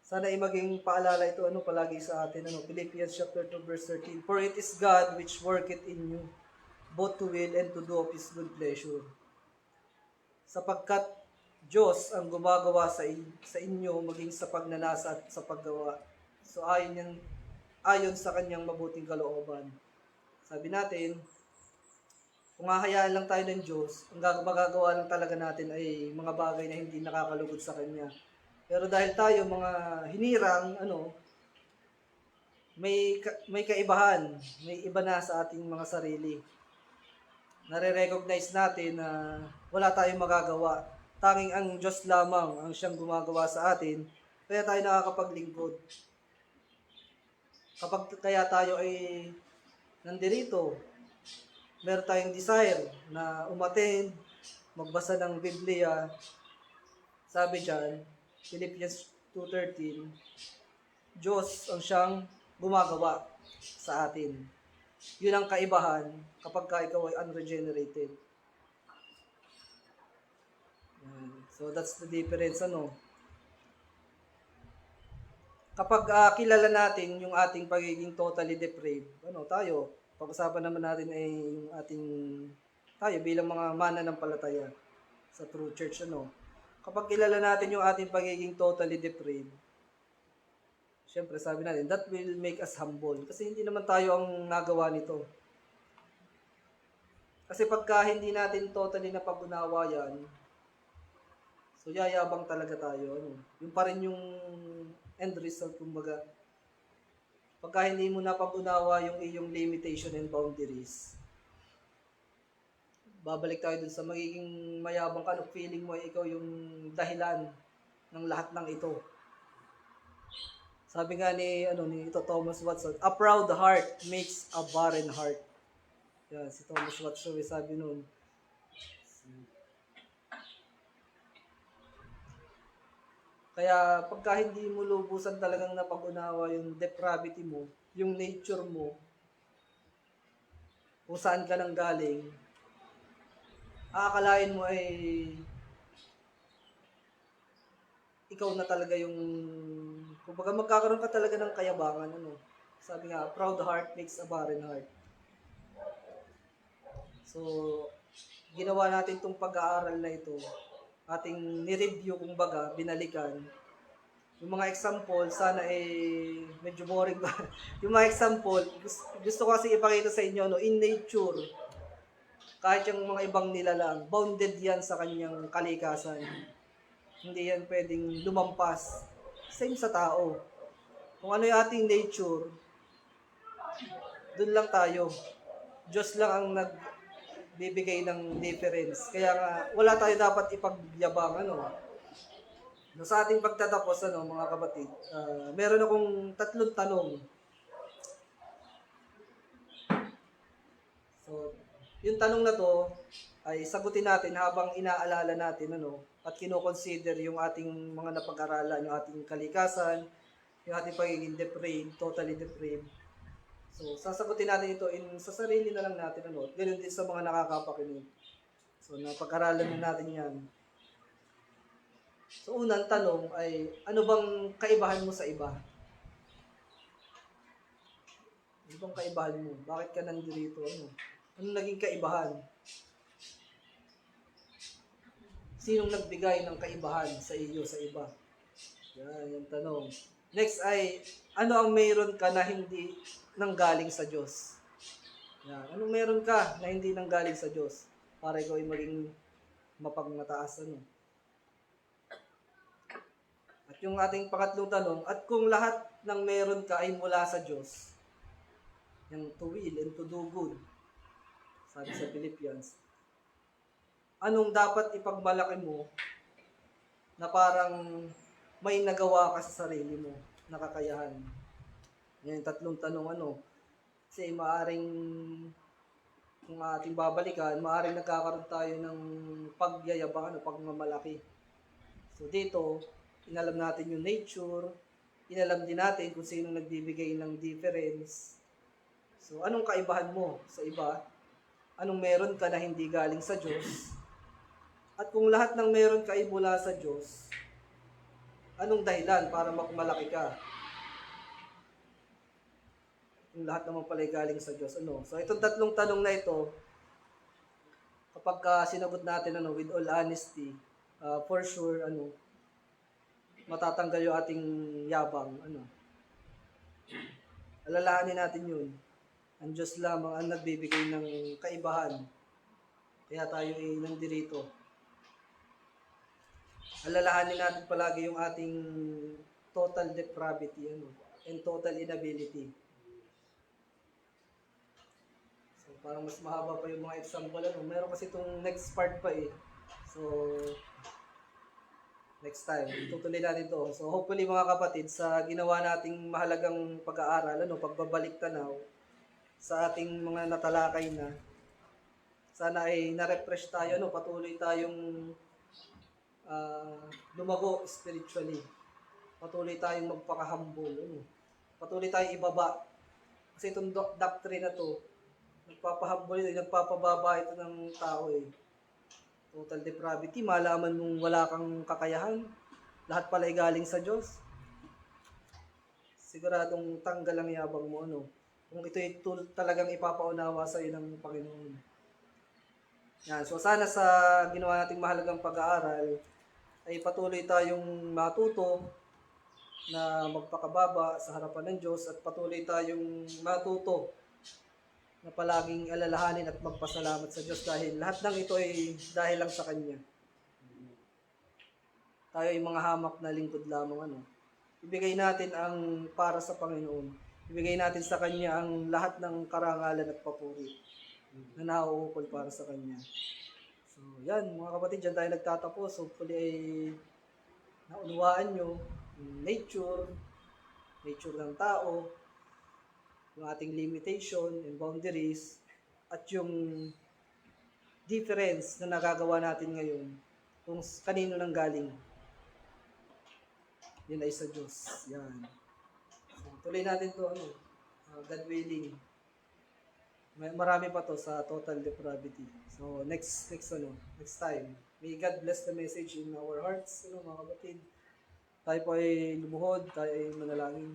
Sana ay maging paalala ito palagi sa atin. Philippians chapter 2 verse 13. For it is God which worketh in you both to will and to do of His good pleasure. Sapagkat Diyos ang gumagawa sa inyo maging sa pagnanasa at sa paggawa. So ayon sa kanyang mabuting kalooban. Sabi natin, kung hahayaan lang tayo ng Diyos, ang magagawa lang talaga natin ay mga bagay na hindi nakakalugod sa Kanya. Pero dahil tayo mga hinirang, may kaibahan, may iba na sa ating mga sarili. Nare-recognize natin na wala tayong magagawa. Tanging ang Diyos lamang ang siyang gumagawa sa atin, kaya tayo nakakapaglingkod. Kapag kaya tayo ay nandirito, meron tayong desire na umattend, magbasa ng Biblia. Sabi dyan, Philippians 2:13, Diyos ang siyang gumagawa sa atin. Yun ang kaibahan kapag ikaw ay unregenerated. So that's the difference. Kapag kilala natin yung ating pagiging totally depraved, tayo, pag-usapan naman natin ay yung tayo bilang mga mananampalataya sa true church, Kapag kilala natin yung ating pagiging totally depraved, syempre sabi natin, that will make us humble. Kasi hindi naman tayo ang nagawa nito. Kasi pagka hindi natin totally napag-unawa yan, so yayabang talaga tayo. Yung pa rin yung end result, kumbaga. Pagka hindi mo napag-unawa yung iyong limitation and boundaries, babalik tayo dun sa magiging mayabang ka, feeling mo ay ikaw yung dahilan ng lahat ng ito. Sabi nga ni Thomas Watson, a proud heart makes a barren heart. Yan, si Thomas Watson sabi noon. Kaya pagka hindi mo lubusan talagang napag-unawa yung depravity mo, yung nature mo, kung saan ka nang galing, aakalain mo ay ikaw na talaga yung, kumbaga magkakaroon ka talaga ng kayabangan. Sabi nga, proud heart makes a barren heart. So, ginawa natin itong pag-aaral na ito, ating ni-review, kumbaga, binalikan. Yung mga example, sana medyo boring ba? Yung mga example, gusto ko kasi ipakita sa inyo, in nature, kahit yung mga ibang nilalang, bounded yan sa kanyang kalikasan. Hindi yan pwedeng lumampas. Same sa tao. Kung ano yung ating nature, dun lang tayo. Diyos lang ang nagbibigay ng difference. Kaya nga, wala tayo dapat ipagyabang. Sa ating pagtatapos, mga kapatid, meron akong 3 tanong. So, yung tanong na to ay sagutin natin habang inaalala natin at kino-consider yung ating mga napag-aralan, yung ating kalikasan, yung ating pagiging depraved, totally depraved. So, sasagutin natin ito sa sarili na lang natin, at ganoon din sa mga nakakapakinig. So, napag-aralan na natin yan. So, unang tanong ay, ano bang kaibahan mo sa iba? Ano bang kaibahan mo? Bakit ka nandito? Ano naging kaibahan? Sinong nagbigay ng kaibahan sa iyo, sa iba? Yan, yung tanong. Next ay, ano ang mayroon ka na hindi nanggaling sa Diyos? Yan, anong mayroon ka na hindi nanggaling sa Diyos? Para ikaw ay maging mapagmataas, At yung ating pangatlong tanong, at kung lahat ng mayroon ka ay mula sa Diyos, yung to will and to do good, sabi sa Philippians, anong dapat ipagmalaki mo na parang may nagawa ka sa sarili mo, nakakayahan. Yan yung tatlong tanong kasi maaring kung ating babalikan, maaring nagkakaroon tayo ng pagyayabang, pagmamalaki. So dito, inalam natin yung nature, inalam din natin kung sino nagbibigay ng difference. So anong kaibahan mo sa iba? Anong meron ka na hindi galing sa Diyos? At kung lahat ng meron ka ay mula sa Diyos, anong dahilan para magmalaki ka? Kung lahat naman pala ay galing sa Diyos. So itong tatlong tanong na ito, kapag sinagot natin with all honesty, for sure matatanggal yung ating yabang. Alalahanin natin yun. Ang Diyos lamang ang nagbibigay ng kaibahan. Kaya tayo ay nandirito. Alalahanin natin palagi yung ating total depravity and total inability. So parang mas mahaba pa yung mga example. Meron kasi itong next part pa eh. So next time, tutuloy natin to. So hopefully mga kapatid, sa ginawa nating mahalagang pag-aaral, pagbabalik tanaw sa ating mga natalakay na, sana ay na-refresh tayo, patuloy tayong lumago spiritually. Patuloy tayong magpaka-humble, patuloy tayong ibaba. Kasi itong doctrine na to, nagpapahumble, nagpapababa ito ng tao eh. Total depravity, malaman mong wala kang kakayahan, lahat pala ay galing sa Diyos. Siguradong tanggal ang yabang mo, kung ito ay talagang ipapaunawa sa iyo ng Panginoon. Yan. So sana sa ginawa nating mahalagang pag-aaral, ay patuloy tayong matuto na magpakababa sa harapan ng Diyos at patuloy tayong matuto na palaging alalahanin at magpasalamat sa Diyos dahil lahat ng ito ay dahil lang sa Kanya. Tayo ay mga hamak na lingkod lamang. Ibigay natin ang para sa Panginoon. Ibigay natin sa Kanya ang lahat ng karangalan at papuri na nauukol para sa Kanya. So, yan mga kapatid, dyan tayo nagtatapos. Hopefully ay naunawaan nyo yung nature ng tao, yung ating limitation and boundaries, at yung difference na nagagawa natin ngayon kung kanino nang galing. Yun ay sa Diyos. Yan. So, tuloy natin to God willing. Marami pa to sa total depravity. So, next time. May God bless the message in our hearts, mga kapatid. Tayo po ay lumuhod, tayo ay manalangin.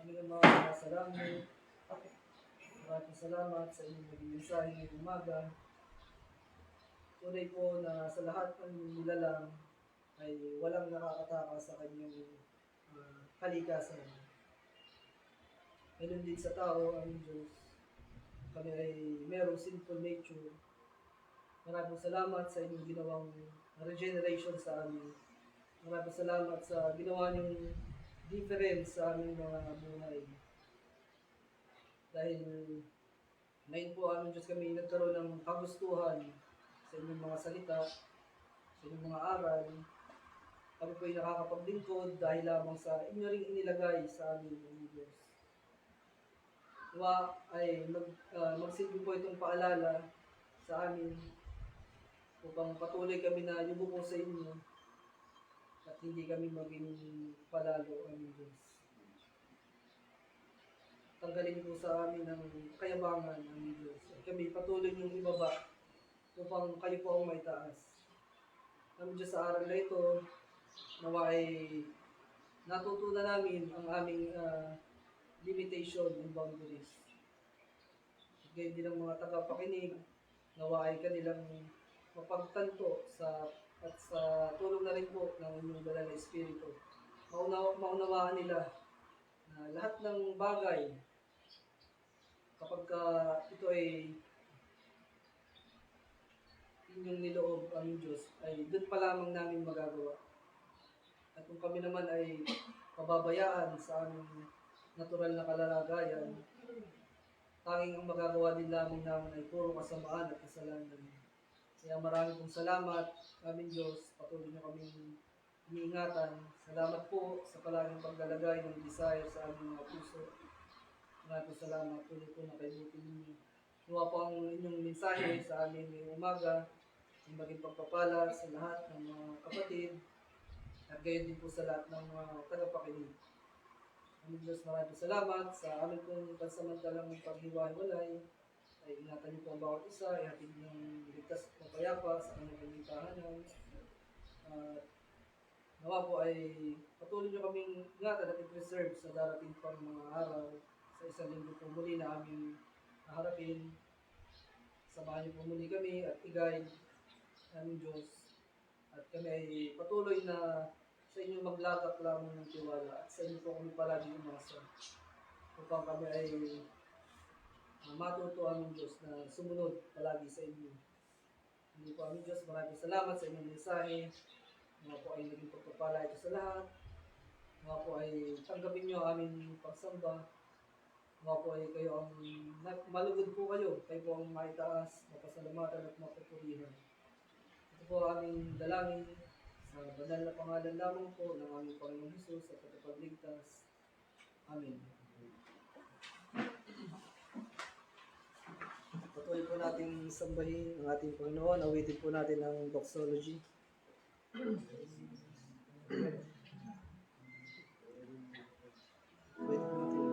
Aming mga salamat. Maraming salamat sa inyong naging mensahe ngayong umaga. Tunay po na sa lahat ng nilalang ay walang nakakataka sa kanyang kalikasan. Ganun din sa tao, ang Diyos. Kami ay merong sinful nature. Maraming salamat sa inyong ginawang regeneration sa amin. Maraming salamat sa ginawa niyong difference sa aming mga buhay. Dahil ngayon po, aming Diyos, kami nagkaroon ng kagustuhan sa inyong mga salita, sa inyong mga aral. Kami po ay nakakapaglingkod dahil lamang sa inyo ring inilagay sa amin, aming Diyos. Nawa ay magsilbi po itong paalala sa amin upang patuloy kami na yubuko sa inyo at hindi kami maging palalo, aming Diyos. Tanggalin po sa amin ang kayabangan, aming Diyos. At kami patuloy niyong ibaba upang kayo po ang may taas. Aming Diyos, sa aral na ito, nawa ay natutunan namin ang aming limitation and boundaries. At gayon din ang mga tagapakinig, nawa ay kanilang mapagtanto at sa tulong na rin po ng inyong banal na Espiritu. Maunawaan nila na lahat ng bagay, kapag ito ay inyong niloob, aming Diyos, ay doon pa lamang namin magagawa. At kung kami naman ay pababayaan sa aming natural na kalalagayan. Tanging ang magagawa din lamang namin ay puro kasamaan at kasalanan. Kaya marami pong salamat, aming Diyos, patuloy niyo kaming iniingatan. Salamat po sa palaging paglalagay ng desire sa aming mga puso. Maraming po salamat, tuloy po na kayo ninyo. Nawa po ang inyong mensahe sa amin ngayong umaga, ay maging pagpapala sa lahat ng mga kapatid, at gayon din po sa lahat ng mga tagapakinig. Aming Diyos, maraming po salamat sa amin pong pansamantalang paghiwa-hiwalay. Ay ingatan niyo po ang bawat isa, ihatid niyong ligtas at mapayapa sa kanyang tahanan. At nawa po ay patuloy niyo kaming ingatan at i-preserve sa darating pang mga araw. Sa isang linggo po muli na aming haharapin. Samahan niyo po muli kami at i-guide aming Diyos. At kami ay patuloy na sa inyo maglagak lamang ng tiwala at sa inyo po kami palagi umasa. Upang kami ay matuto aming Diyos na sumunod palagi sa inyo. Hindi po aming Diyos, maraming salamat sa inyong mensahe. Mga po ay naging pagpapala ito sa lahat. Mga po ay tanggapin nyo aming pagsamba. Mga po ay kayo ang malugod po kayo. Kayo po ang maitaas, mapasalamatan at mapupurihan. Ito po aming dalangin sa banal na pangalan lamang po ng aming Panginoong Hesus at Tagapagligtas. Amen. Patuloy po natin sambahin ang ating Panginoon. Awitin po natin ang doxology. Awitin po natin.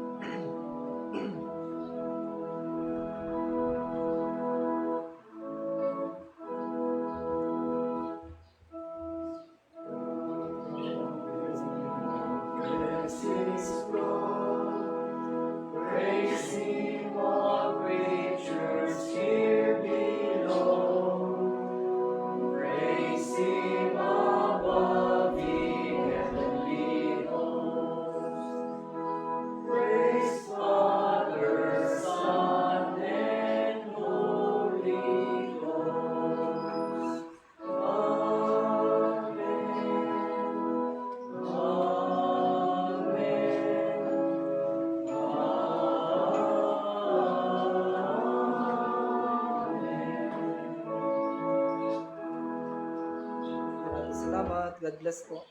Maraming salamat. God bless po.